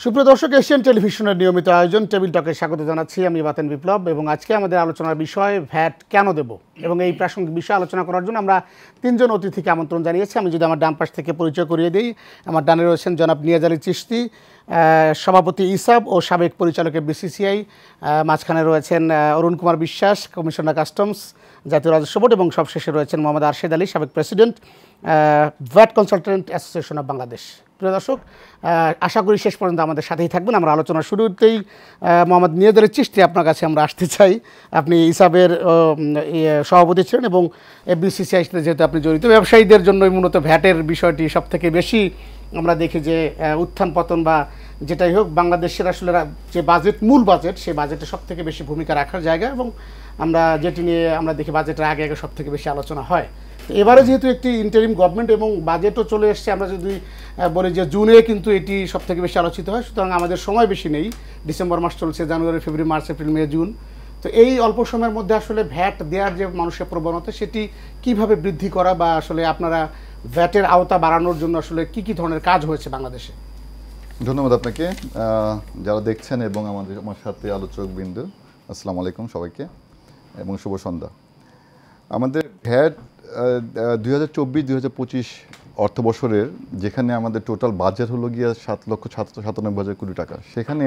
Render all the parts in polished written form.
সুপ্রিয় দর্শক, এশিয়ান টেলিভিশনের নিয়মিত আয়োজন টেবিল টকে স্বাগত জানাচ্ছি। আমি বাতেন বিপ্লব এবং আজকে আমাদের আলোচনার বিষয় ভ্যাট কেন দেব, এবং এই প্রাসঙ্গিক বিষয়ে আলোচনা করার জন্য আমরা তিনজন অতিথিকে আমন্ত্রণ জানিয়েছি। আমি যদি আমার ডান পাশ থেকে পরিচয় করিয়ে দিই, আমার ডানে রয়েছেন জনাব নিয়াজ আলী চিশতি, সভাপতি ইসাব ও সাবেক পরিচালকের বিসিসিআই। মাঝখানে রয়েছেন অরুণ কুমার বিশ্বাস, কমিশনার কাস্টমস, জাতীয় রাজস্ব বোর্ড, এবং সবশেষে রয়েছেন মোহাম্মদ আরশেদ আলী, সাবেক president, VAT consultant association of Bangladesh. প্রিয় দর্শক, আশা করি শেষ পর্যন্ত আমাদের সাথেই থাকবেন। আমরা আলোচনার শুরুতেই মোহাম্মদ নিয়াজ আলী চিশতি, আপনার কাছে আমরা আসতে চাই। আপনি ইসাবের সভাপতি ছিলেন এবং বিসিসিআই সাথে যেহেতু আপনি জড়িত, ব্যবসায়ীদের জন্যই মূলত ভ্যাটের বিষয়টি সবথেকে বেশি আমরা দেখি যে উত্থান পতন বা যেটাই হোক, বাংলাদেশের আসলে যে বাজেট, মূল বাজেট, সেই বাজেটে সবথেকে বেশি ভূমিকা রাখার জায়গা, এবং আমরা যেটি নিয়ে আমরা দেখি বাজেটের আগে আগে সবথেকে বেশি আলোচনা হয়। তো এবারে যেহেতু একটি ইন্টারিম গভর্নমেন্ট এবং বাজেটও চলে এসছে, আমরা যদি বলি যে জুনে কিন্তু এটি সবথেকে বেশি আলোচিত হয়, সুতরাং আমাদের সময় বেশি নেই। ডিসেম্বর মাস চলছে, জানুয়ারি, ফেব্রুয়ারি, মার্চ, এপ্রিল, মে, জুন। তো এই অল্প সময়ের মধ্যে আসলে ভ্যাট দেওয়ার যে মানুষের প্রবণতা, সেটি কিভাবে বৃদ্ধি করা, বা আসলে আপনারা ভ্যাটের আওতা বাড়ানোর জন্য আসলে কি কি ধরনের কাজ হয়েছে বাংলাদেশে? ধন্যবাদ আপনাকে, যারা দেখছেন এবং আমার সাথে আলোচক বৃন্দ, আসসালামু আলাইকুম সবাইকে এবং শুভ সন্ধ্যা। আমাদের ভ্যাট 2024-2025 অর্থ বছরের, যেখানে আমাদের টোটাল বাজেট হলো গিয়া 7,97,000 কোটি টাকা, সেখানে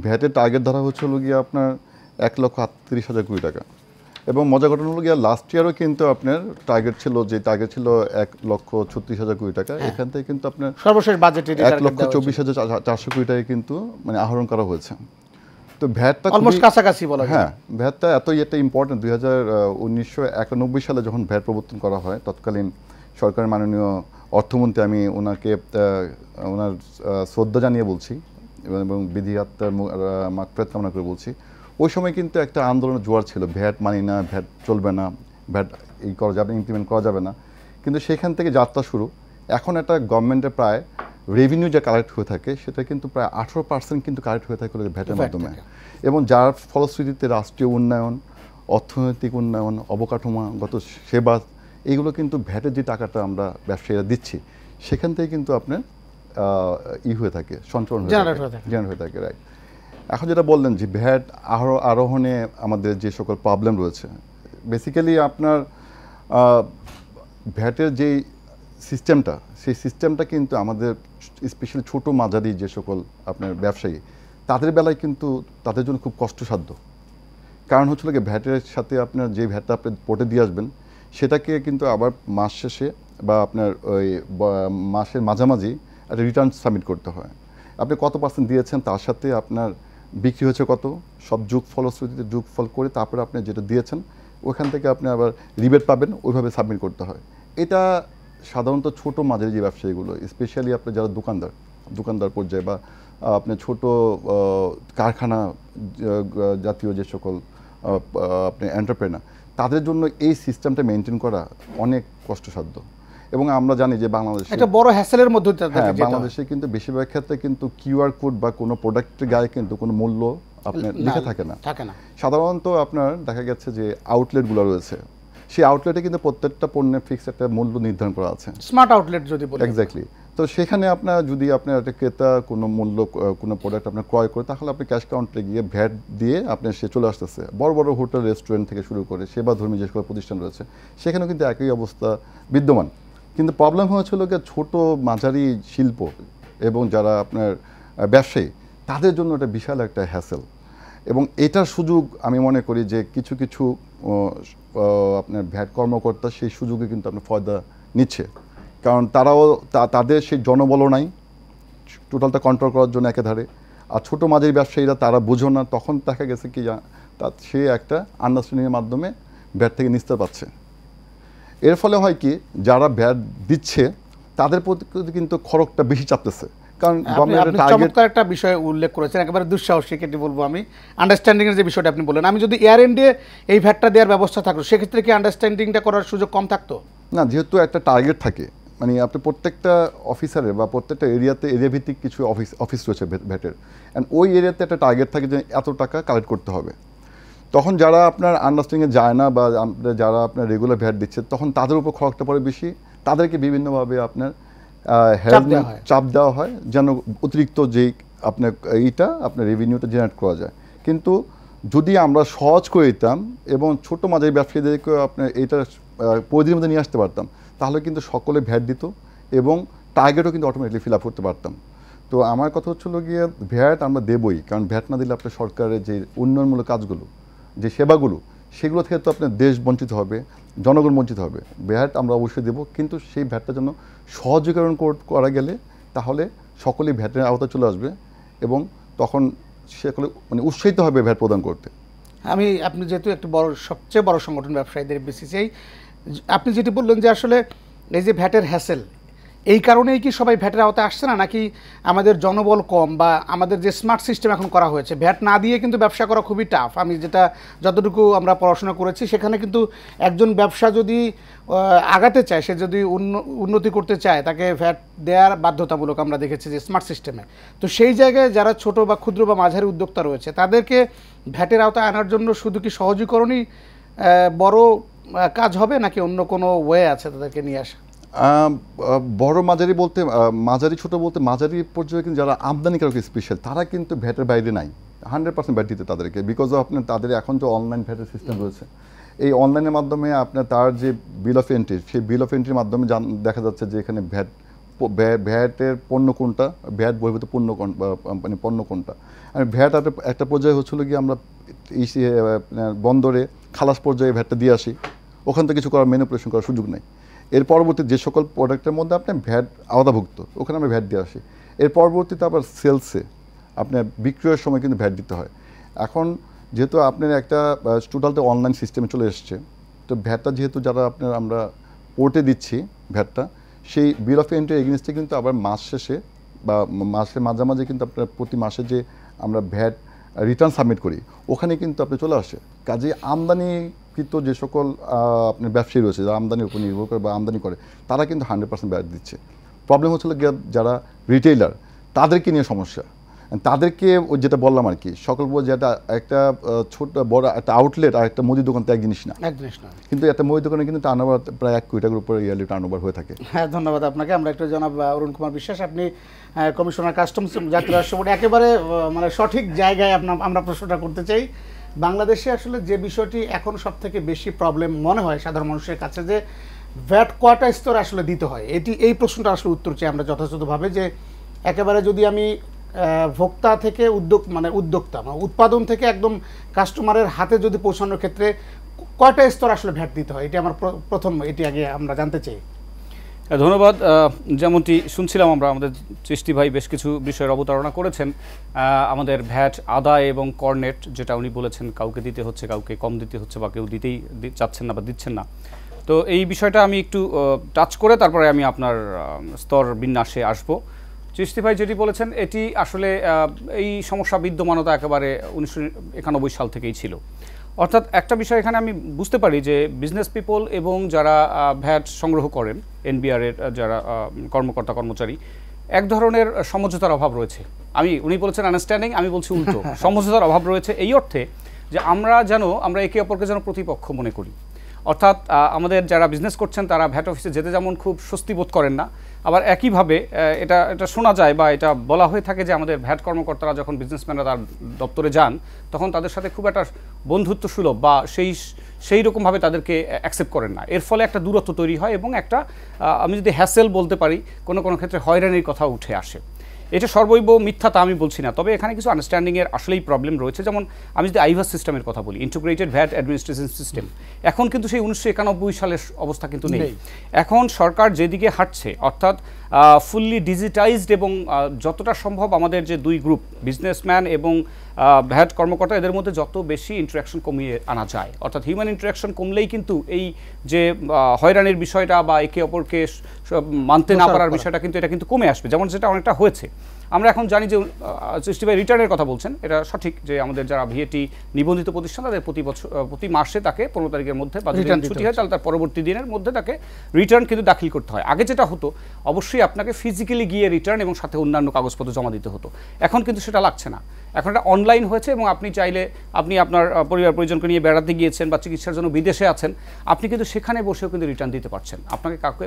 ভ্যাটের টার্গেট ধরা হচ্ছে হলো গিয়া আপনার 1,38,000 কোটি টাকা। এবং মজা ঘটনা হলো গিয়া লাস্ট ইয়ারও কিন্তু আপনার টার্গেট ছিল 1,36,000 কোটি টাকা। এখান থেকে কিন্তু আপনার সর্বশেষ বাজেটে 1,24,400 কোটি টাকা কিন্তু মানে আহরণ করা হয়েছে। তো ভ্যাটটা অলমোস্ট কাছাকাছি বলা যায়। হ্যাঁ, ভ্যাটটা এটা ইম্পর্টেন্ট। 1991 সালে যখন ভ্যাট প্রবর্তন করা হয়, তৎকালীন সরকারের মাননীয় অর্থমন্ত্রী, আমি ওনার শ্রদ্ধা জানিয়ে বলছি এবং বিধি আত্মার মাগফিরাত কামনা করে বলছি, ওই সময় কিন্তু একটা আন্দোলনের জোয়ার ছিল, ভ্যাট মানি না, ভ্যাট চলবে না, ভ্যাট করা যাবে, ইমপ্লিমেন্ট করা যাবে না। কিন্তু সেখান থেকে যাত্রা শুরু। এখন একটা গভর্নমেন্টের প্রায় রেভিনিউ যা কালেক্ট হয়ে থাকে, সেটা কিন্তু প্রায় 18% কিন্তু কালেক্ট হয়ে থাকে ভ্যাটের মাধ্যমে, এবং যার ফলশ্রুতিতে রাষ্ট্রীয় উন্নয়ন, অর্থনৈতিক উন্নয়ন, অবকাঠামোগত সেবা, এইগুলো কিন্তু ভ্যাটের যে টাকাটা আমরা ব্যবসায়ীরা দিচ্ছি, সেখান থেকে কিন্তু আপনার হয়ে থাকে, সঞ্চালন জেনারেট হয়ে থাকে, রাইট। এখন যেটা বললেন যে ভ্যাট আরোহণে আমাদের যে সকল প্রবলেম রয়েছে, বেসিক্যালি আপনার ভ্যাটের যেই সিস্টেমটা, সেই সিস্টেমটা কিন্তু আমাদের স্পেশালি ছোটো মাঝারি যে সকল আপনার ব্যবসায়ী, তাদের বেলায় কিন্তু তাদের জন্য খুব কষ্টসাধ্য। কারণ হচ্ছিল কি, ভ্যাটের সাথে আপনার যে ভ্যাটটা আপনি পোর্টে দিয়ে আসবেন, সেটাকে কিন্তু আবার মাস শেষে বা আপনার ওই মাসের মাঝামাঝি একটা রিটার্ন সাবমিট করতে হয়। আপনি কত পার্সেন্ট দিয়েছেন, তার সাথে আপনার বিক্রি হয়েছে কত, সব ফলশ্রুতিতে যোগফল করে তারপরে আপনি যেটা দিয়েছেন ওখান থেকে আপনি আবার রিবেট পাবেন, ওইভাবে সাবমিট করতে হয়। এটা সাধারণত ছোটো মাঝারি যে ব্যবসায়ীগুলো, স্পেশালি আপনি যারা দোকানদার পর্যায়ে বা আপনি ছোট কারখানা জাতীয় যে সকল আপনি এন্টারপ্রেনার, তাদের জন্য এই সিস্টেমটা মেনটেন করা অনেক কষ্টসাধ্য। এবং আমরা জানি যে বাংলাদেশে একটা বড় হ্যাসেলের মধ্যে, বাংলাদেশে কিন্তু বেশিরভাগ ক্ষেত্রে কিন্তু কিউআর কোড বা কোনো প্রোডাক্টের গায়ে কিন্তু কোনো মূল্য আপনার লেখা থাকে না। সাধারণত আপনার দেখা গেছে যে আউটলেটগুলো রয়েছে, সেই আউটলেটে কিন্তু প্রত্যেকটা পণ্যের ফিক্সড একটা মূল্য নির্ধারণ করা আছে, স্মার্ট আউটলেট যদি বলি। এক্স্যাক্টলি। তো সেখানে আপনার যদি আপনার একটা ক্রেতা কোনো কোনো প্রোডাক্ট আপনার ক্রয় করে, তাহলে আপনি ক্যাশ কাউন্টারে গিয়ে ভ্যাট দিয়ে আপনার সে চলে আসতেছে। বড় বড় হোটেল, রেস্টুরেন্ট থেকে শুরু করে সেবাধর্মী যে সকল প্রতিষ্ঠান রয়েছে, সেখানেও কিন্তু একই অবস্থা বিদ্যমান। কিন্তু প্রবলেম হয়েছিল যে ছোটো মাঝারি শিল্প এবং যারা আপনার ব্যবসায়ী, তাদের জন্য এটা বিশাল একটা হ্যাসেল। এবং এটার সুযোগ আমি মনে করি যে কিছু কিছু আপনার ভ্যাট কর্মকর্তা সেই সুযোগে কিন্তু আপনার ফয়দা নিচ্ছে, কারণ তারাও তাদের সেই জনবলও নাই টোটালটা কন্ট্রোল করার জন্য একেধারে। আর ছোটো মাঝারি ব্যবসায়ীরা তারা বুঝো না, তখন দেখা গেছে কি সে একটা আন্ডারস্ট্যান্ডিংয়ের মাধ্যমে ভ্যাট থেকে নিস্তার পাচ্ছে। এর ফলে হয় কি, যারা ভ্যাট দিচ্ছে তাদের প্রতি কিন্তু খরচটা বেশি চাপতেছে, কারণ চমৎকার একটা বিষয় উল্লেখ করেছেন, একেবারে দুঃসাহসিক এটি বলবো আমি, আন্ডারস্ট্যান্ডিংয়ের যে বিষয়টা আপনি বললেন। আমি যদি এয়ার এন্ডে এই ভ্যাটটা দেওয়ার ব্যবস্থা থাকতো, সেক্ষেত্রে কি আন্ডারস্ট্যান্ডিংটা করার সুযোগ কম থাকতো? না, যেহেতু একটা টার্গেট থাকে, মানে আপনি প্রত্যেকটা অফিসারের বা প্রত্যেকটা এরিয়াতে এরিয়া ভিত্তিক কিছু অফিস রয়েছে ভ্যাটের, অ্যান্ড ওই এরিয়াতে একটা টার্গেট থাকে যে এত টাকা কালেক্ট করতে হবে। তখন যারা আপনার আন্ডারস্ট্যান্ডিংয়ে যায় না বা যারা আপনার রেগুলার ভ্যাট দিচ্ছে, তখন তাদের উপর খরচটা পড়ে বেশি, তাদেরকে বিভিন্নভাবে আপনার চাপ দেওয়া হয় যেন অতিরিক্ত যেই আপনার আপনার রেভিনিউটা জেনারেট করা যায়। কিন্তু যদি আমরা সহজ করে দিতাম এবং ছোটো মাঝারি ব্যবসায়ীদেরকে আপনার এইটা পরিধির মধ্যে নিয়ে আসতে পারতাম, তাহলে কিন্তু সকলে ভ্যাট দিত এবং টার্গেটও কিন্তু অটোমেটিকলি ফিল আপ করতে পারতাম। তো আমার কথা হচ্ছিলো গিয়ে ভ্যাট আমরা দেবই, কারণ ভ্যাট না দিলে আপনার সরকারের যে উন্নয়নমূলক কাজগুলো, যে সেবাগুলো, সেগুলো থেকে তো আপনার দেশ বঞ্চিত হবে, জনগণ বঞ্চিত হবে। ভ্যাট আমরা অবশ্যই দেবো, কিন্তু সেই ভ্যাটটা যেন সহজীকরণ করা গেলে তাহলে সকলেই ভ্যাটের আওতায় চলে আসবে এবং তখন সকলে মানে উৎসাহিত হবে ভ্যাট প্রদান করতে। আপনি যেহেতু একটা সবচেয়ে বড় সংগঠন ব্যবসায়ীদের বিসিসিআই, আপনি যেটি বললেন যে আসলে এই যে ভ্যাটের হ্যাসেল, এই কারণেই কি সবাই ভ্যাটের আওতায় আসছে না, নাকি আমাদের জনবল কম বা আমাদের যে স্মার্ট সিস্টেম এখন করা হয়েছে, ভ্যাট না দিয়ে কিন্তু ব্যবসা করা খুবই টাফ। আমি যতটুকু আমরা পড়াশোনা করেছি সেখানে কিন্তু একজন ব্যবসা যদি আগাতে চায়, সে যদি উন্নতি করতে চায়, তাকে ভ্যাট দেওয়ার বাধ্যতামূলক আমরা দেখেছি যে স্মার্ট সিস্টেমে। তো সেই জায়গায় যারা ছোট বা ক্ষুদ্র বা মাঝারি উদ্যোক্তা রয়েছে তাদেরকে ভ্যাটের আওতায় আনার জন্য শুধু কি সহজীকরণই বড় কাজ হবে, নাকি অন্য কোনো ওয়ে আছে তাদেরকে নিয়ে আসা? বড় মাঝারি বলতে মাঝারি ছোট বলতে মাঝারি পর্যায়ে কিন্তু যারা আমদানিকারক স্পেশাল, তারা কিন্তু ভ্যাটের বাইরে নাই, 100% ভ্যাট দিতে তাদেরকে, বিকজ অফ আপনার তাদের এখন তো অনলাইন ভ্যাটের সিস্টেম রয়েছে। এই অনলাইনের মাধ্যমে আপনার তার যে বিল অফ এন্ট্রি, সেই বিল অফ এন্ট্রির মাধ্যমে দেখা যাচ্ছে যে এখানে ভ্যাটের পণ্য কোনটা, ভ্যাট বহির্ভূত মানে পণ্য কোনটা। আর ভ্যাট একটা পর্যায়ে হচ্ছিল কি আমরা বন্দরে খালাস পর্যায়ে ভ্যাটটা দিয়ে আসি, ওখান থেকে কিছু করার ম্যানিপুলেশন করার সুযোগ নেই। এর পরবর্তী যে সকল প্রোডাক্টের মধ্যে আপনার ভ্যাট আওতাভুক্ত, ওখানে আমরা ভ্যাট দিয়ে আসি। এর পরবর্তীতে আবার সেলসে আপনার বিক্রয়ের সময় কিন্তু ভ্যাট দিতে হয়। এখন যেহেতু আপনার একটা টোটালটা অনলাইন সিস্টেমে চলে এসছে, তো ভ্যাটটা যেহেতু যারা আপনার আমরা পোর্টে দিচ্ছি ভ্যাটটা, সেই বিল অফ এন্ট্রি এগেইনস্টে কিন্তু আবার মাস শেষে বা মাসের মাঝামাঝি কিন্তু আপনার প্রতি মাসে যে আমরা ভ্যাট রিটার্ন সাবমিট করি, ওখানে কিন্তু আপনি চলে আসে। কাজে আমদানিকৃত যে সকল আপনার ব্যবসায়ী রয়েছে, যারা আমদানির উপর নির্ভর করে বা আমদানি করে, তারা কিন্তু 100% ভ্যাট দিচ্ছে। প্রবলেম হচ্ছিল যারা রিটেইলার, তাদেরকে নিয়ে সমস্যা। তাদেরকে যেটা বললাম আর কি, সকল যেটা একটা ছোট বড় একটা আউটলেট আর একটা মুদি দোকান তো এক জিনিস না, কিন্তু একটা মুদি দোকানে কিন্তু টার্নওভার প্রায় 1 কোটি টাকার উপরে ইয়ারলি টার্নওভার হয়ে থাকে। হ্যাঁ, ধন্যবাদ আপনাকে। আমরা একটু জনাব অরুণ কুমার বিশ্বাস, আপনি কমিশনার কাস্টমস জাতীয় রাষ্ট্র বোর্ড, একেবারে মানে সঠিক জায়গায় আমরা প্রশ্নটা করতে চাই। বাংলাদেশে আসলে যে বিষয়টি এখন সব থেকে বেশি প্রবলেম মনে হয় সাধারণ মানুষের কাছে, যে ভ্যাট কয়টা স্তরে আসলে দিতে হয়, এই প্রশ্নটা আসলে উত্তর চাই আমরা যথাযথভাবে। যে একেবারে যদি আমি ভোক্তা থেকে উদ্যোক্তা উৎপাদন থেকে একদম কাস্টমারের হাতে যদি পৌঁছানোর ক্ষেত্রে কয়টা স্তর আসলে ভ্যাট দিতে হয়, এটি আমার প্রথম, এটি আগে আমরা জানতে চাই। ধন্যবাদ। যেমনটি শুনছিলাম আমরা, আমাদের সৃষ্টি ভাই বেশ কিছু বিষয়ের অবতারণা করেছেন। আমাদের ভ্যাট আদায় এবং করনেট, যেটা উনি বলেছেন কাউকে দিতে হচ্ছে, কাউকে কম দিতে হচ্ছে, বা কেউ দিতেই চাচ্ছেন না বা দিচ্ছেন না। তো এই বিষয়টা আমি একটু টাচ করে তারপরে আমি আপনার স্তর বিন্যাসে আসবো। সৃষ্টি ভাই যেটি বলেছেন, এটি আসলে এই সমস্যা বিদ্যমানতা একেবারে 1991 সাল থেকেই ছিল। অর্থাৎ একটা বিষয় এখানে আমি বুঝতে পারি যে বিজনেস পিপল এবং যারা ভ্যাট সংগ্রহ করেন, এনবিআরের যারা কর্মকর্তা কর্মচারী, এক ধরনের সমঝোতার অভাব রয়েছে। উনি বলেছেন আন্ডারস্ট্যান্ডিং, আমি বলছি উল্টো, সমঝোতার অভাব রয়েছে এই অর্থে যে আমরা একে অপরকে যেন প্রতিপক্ষ মনে করি। অর্থাৎ আমাদের যারা বিজনেস করছেন তারা ভ্যাট অফিসে যেতে যেমন খুব স্বস্তি বোধ করেন না, আবার একইভাবে এটা শোনা যায় বা এটা বলা হয়ে থাকে যে আমাদের ভ্যাট কর্মকর্তারা যখন বিজনেসম্যানরা তার দপ্তরে যান, তখন তাদের সাথে খুব একটা বন্ধুত্ব সুলভ বা সেই রকমভাবে তাদেরকে অ্যাকসেপ্ট করেন না। এর ফলে একটা দূরত্ব তৈরি হয় এবং একটা আমি যদি হ্যাসেল বলতে পারি, কোনো কোনো ক্ষেত্রে হয়রানির কথা উঠে আসে। এটা সর্বৈব মিথ্যা তা আমি বলছি না, তবে এখানে কিছু আন্ডারস্ট্যান্ডিংয়ের আসলেই প্রবলেম রয়েছে। যেমন আমি যদি আইভাস সিস্টেমের কথা বলি, ইন্টিগ্রেটেড ভ্যাট অ্যাডমিনিস্ট্রেশন সিস্টেম, এখন কিন্তু সেই 1991 সালের অবস্থা কিন্তু নেই। এখন সরকার যেদিকে হাঁটছে, অর্থাৎ ফুললি ডিজিটাইজড এবং যতটা সম্ভব আমাদের যে দুই গ্রুপ, বিজনেসম্যান এবং ভ্যাট কর্মকর্তা, এদের মধ্যে যত বেশি ইন্টারাকশন কমিয়ে আনা যায়, অর্থাৎ হিউম্যান ইন্টারাকশন কমলেই কিন্তু এই যে হয়রানির বিষয়টা বা একে অপরকে মানতে না পারার বিষয়টা কিন্তু এটা কিন্তু কমে আসবে, যেমন যেটা অনেকটা হয়েছে। আমরা এখন জানি যে সৃষ্টি ভাই রিটার্নের কথা বলছেন, এটা সঠিক যে আমাদের যারা ভিএটি নিবন্ধিত প্রতিষ্ঠান, তাদের প্রতি মাসে তাকে 15 তারিখের মধ্যে বা যদি ছুটি হয় তাহলে তার পরবর্তী দিনের মধ্যে তাকে রিটার্ন কিন্তু দাখিল করতে হয়। আগে যেটা হতো, অবশ্যই আপনাকে ফিজিক্যালি গিয়ে রিটার্ন এবং সাথে অন্যান্য কাগজপত্র জমা দিতে হতো। এখন কিন্তু সেটা লাগছে না, এখন এটা অনলাইন হয়েছে এবং আপনি চাইলে, আপনি আপনার পরিবার পরিজনকে নিয়ে বেড়াতে গিয়েছেন বা চিকিৎসার জন্য বিদেশে আছেন, আপনি কিন্তু সেখানে বসেও কিন্তু রিটার্ন দিতে পারছেন, আপনাকে কাউকে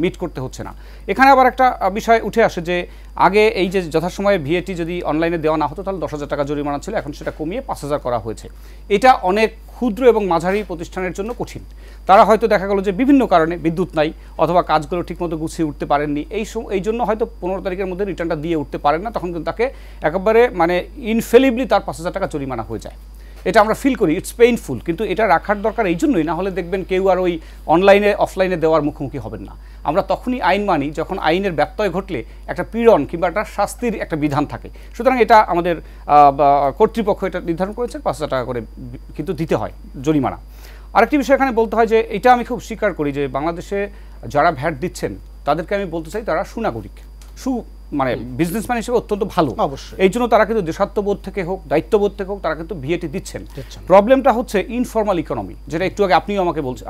মিট করতে হচ্ছে না। এখানে আবার একটা বিষয় উঠে আসে যে আগে এই যে যে যথাসময়ে ভিএটি যদি অনলাইনে দেওয়া না হতো তাহলে 10,000 টাকা জরিমানা ছিল, এখন সেটা কমিয়ে 5,000 করা হয়েছে। এটা অনেক ক্ষুদ্র এবং মাঝারি প্রতিষ্ঠানের জন্য কঠিন। তারা হয়তো দেখা গেল যে বিভিন্ন কারণে বিদ্যুৎ নাই অথবা কাজগুলো ঠিকমতো গুছিয়ে উঠতে পারেননি, এই জন্য হয়তো 15 তারিখের মধ্যে রিটার্নটা দিয়ে উঠতে পারেন না, তখন কিন্তু তাকে একেবারে মানে ইনফেলিবলি তার 5,000 টাকা জরিমানা হয়ে যায়। এটা আমরা ফিল করি, ইটস পেইনফুল, কিন্তু এটা রাখার দরকার এই জন্যই, না হলে দেখবেন কেউ আর ওই অনলাইনে অফলাইনে দেওয়ার মুখোমুখি হবেন না। আমরা তখনই আইন মানি যখন আইনের ব্যত্যয় ঘটলে একটা পীড়ন কিংবা একটা শাস্তির একটা বিধান থাকে। সুতরাং এটা আমাদের কর্তৃপক্ষ এটা নির্ধারণ করেছে 5,000 টাকা করে কিন্তু দিতে হয় জরিমানা। আরেকটি বিষয় এখানে বলতে হয় যে এটা আমি খুব স্বীকার করি যে বাংলাদেশে যারা ভ্যাট দিচ্ছেন তাদেরকে আমি বলতে চাই তারা সুনাগরিক, মানে বিজনেসম্যান হিসেবে অত্যন্ত ভালো। অবশ্যই এই জন্য তারা কিন্তু দেশাত্মবোধ থেকে হোক দায়িত্ববোধ থেকে হোক তারা কিন্তু ভিএটি দিচ্ছেন। প্রবলেমটা হচ্ছে ইনফর্মাল ইকোনমি, যেটা একটু আগে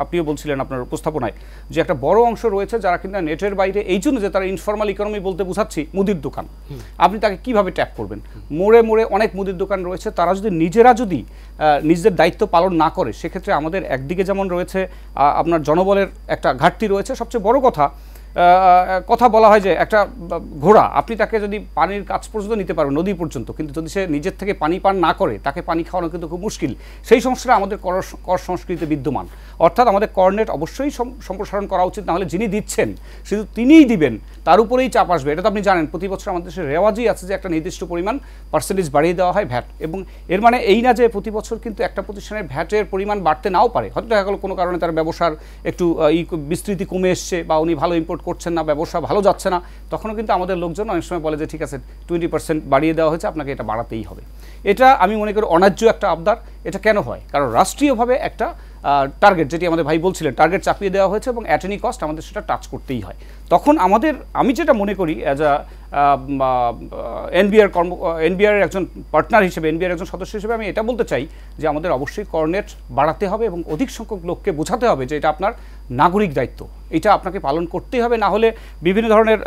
আপনিও বলছিলেন আপনার উপস্থাপনায়, যে একটা বড় অংশ রয়েছে যারা কিন্তু নেটের বাইরে, এই জন্য যে তারা ইনফর্মাল ইকোনমি বলতে বোঝাচ্ছি মুদির দোকান। আপনি তাকে কিভাবে ট্যাপ করবেন? মোড়ে মোড়ে অনেক মুদির দোকান রয়েছে, তারা যদি নিজেদের দায়িত্ব পালন না করে সেক্ষেত্রে আমাদের একদিকে যেমন রয়েছে আপনার জনবলের একটা ঘাটতি রয়েছে, সবচেয়ে বড় কথা বলা হয় যে একটা ঘোড়া আপনি তাকে যদি পানির কাছ পর্যন্ত নিতে পারবেন, নদী পর্যন্ত, কিন্তু যদি সে নিজের থেকে পানি পান না করে তাকে পানি খাওয়ানো কিন্তু খুব মুশকিল। সেই সমস্যাটা আমাদের কর সংস্কৃতিতে বিদ্যমান। অর্থাৎ আমাদের করনেট অবশ্যই সম্প্রসারণ করা উচিত, না হলে যিনি দিচ্ছেন শুধু তিনিই দিবেন, তার উপরেই চাপ আসবে। এটা তো আপনি জানেন প্রতি বছর আমাদের দেশের রেওয়াজই আছে যে একটা নির্দিষ্ট পরিমাণ পার্সেন্টেজ বাড়িয়ে দেওয়া হয় ভ্যাট, এবং এর মানে এই না যে প্রতি বছর কিন্তু একটা প্রতিষ্ঠানের ভ্যাটের পরিমাণ বাড়তে নাও পারে। হয়তো দেখা গেল কোনো কারণে তার ব্যবসার একটু বিস্তৃতি কমে এসছে বা উনি ভালো ইম্পোর্ট করছেন না, ব্যবসা ভালো যাচ্ছে না, তখনও কিন্তু আমাদের লোকজন অনেক সময় বলে যে ঠিক আছে 20% বাড়িয়ে দেওয়া হয়েছে, আপনাকে এটা বাড়াতেই হবে। এটা আমি মনে করি অন্যায্য একটা আবদার। এটা কেন হয়? কারণ রাষ্ট্রীয়ভাবে একটা টার্গেট, যেটি আমাদের ভাই বলছিলেন, টার্গেট চাপিয়ে দেওয়া হয়েছে এবং অ্যাট এনি কস্ট আমাদের সেটা টাচ করতেই হয়। তখন আমি যেটা মনে করি অ্যাজ এনবিআর একজন পার্টনার হিসেবে, এনবিআর একজন সদস্য হিসেবে আমি এটা বলতে চাই যে আমাদের অবশ্যই করনেট বাড়াতে হবে এবং অধিক সংখ্যক লোককে বোঝাতে হবে যে এটা আপনার নাগরিক দায়িত্ব, এটা আপনাকে পালন করতেই হবে। না হলে বিভিন্ন ধরনের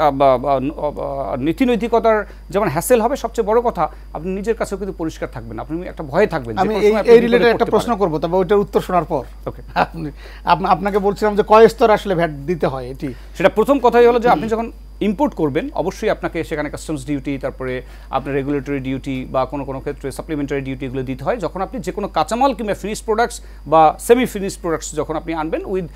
নীতিনৈতিকতার যেমন হ্যাসেল হবে, সবচেয়ে বড় কথা আপনি নিজের কাছেও কিন্তু পরিষ্কার থাকবেন, আপনি একটা ভয়ে থাকবেন। আমি এই রিলেটেড একটা প্রশ্ন করবো, তবে ওইটার উত্তর শোনার পর। আপনাকে বলছিলাম যে কয় স্তর আসলে ভ্যাট দিতে হয়, এটি সেটা প্রথম কথাই হলো যে আপনি যখন ইম্পোর্ট করবেন অবশ্যই আপনাকে সেখানে কাস্টমস ডিউটি, তারপরে আপনার রেগুলেটরি ডিউটি বা কোনো ক্ষেত্রে সাপ্লিমেন্টারি ডিউটি এগুলো দিতে হয়। যখন আপনি যে কোনো কাঁচামাল কিংবা ফিনিশ প্রোডাক্টস বা সেমি ফিনিশ প্রোডাক্টস যখন আপনি আনবেন উইথ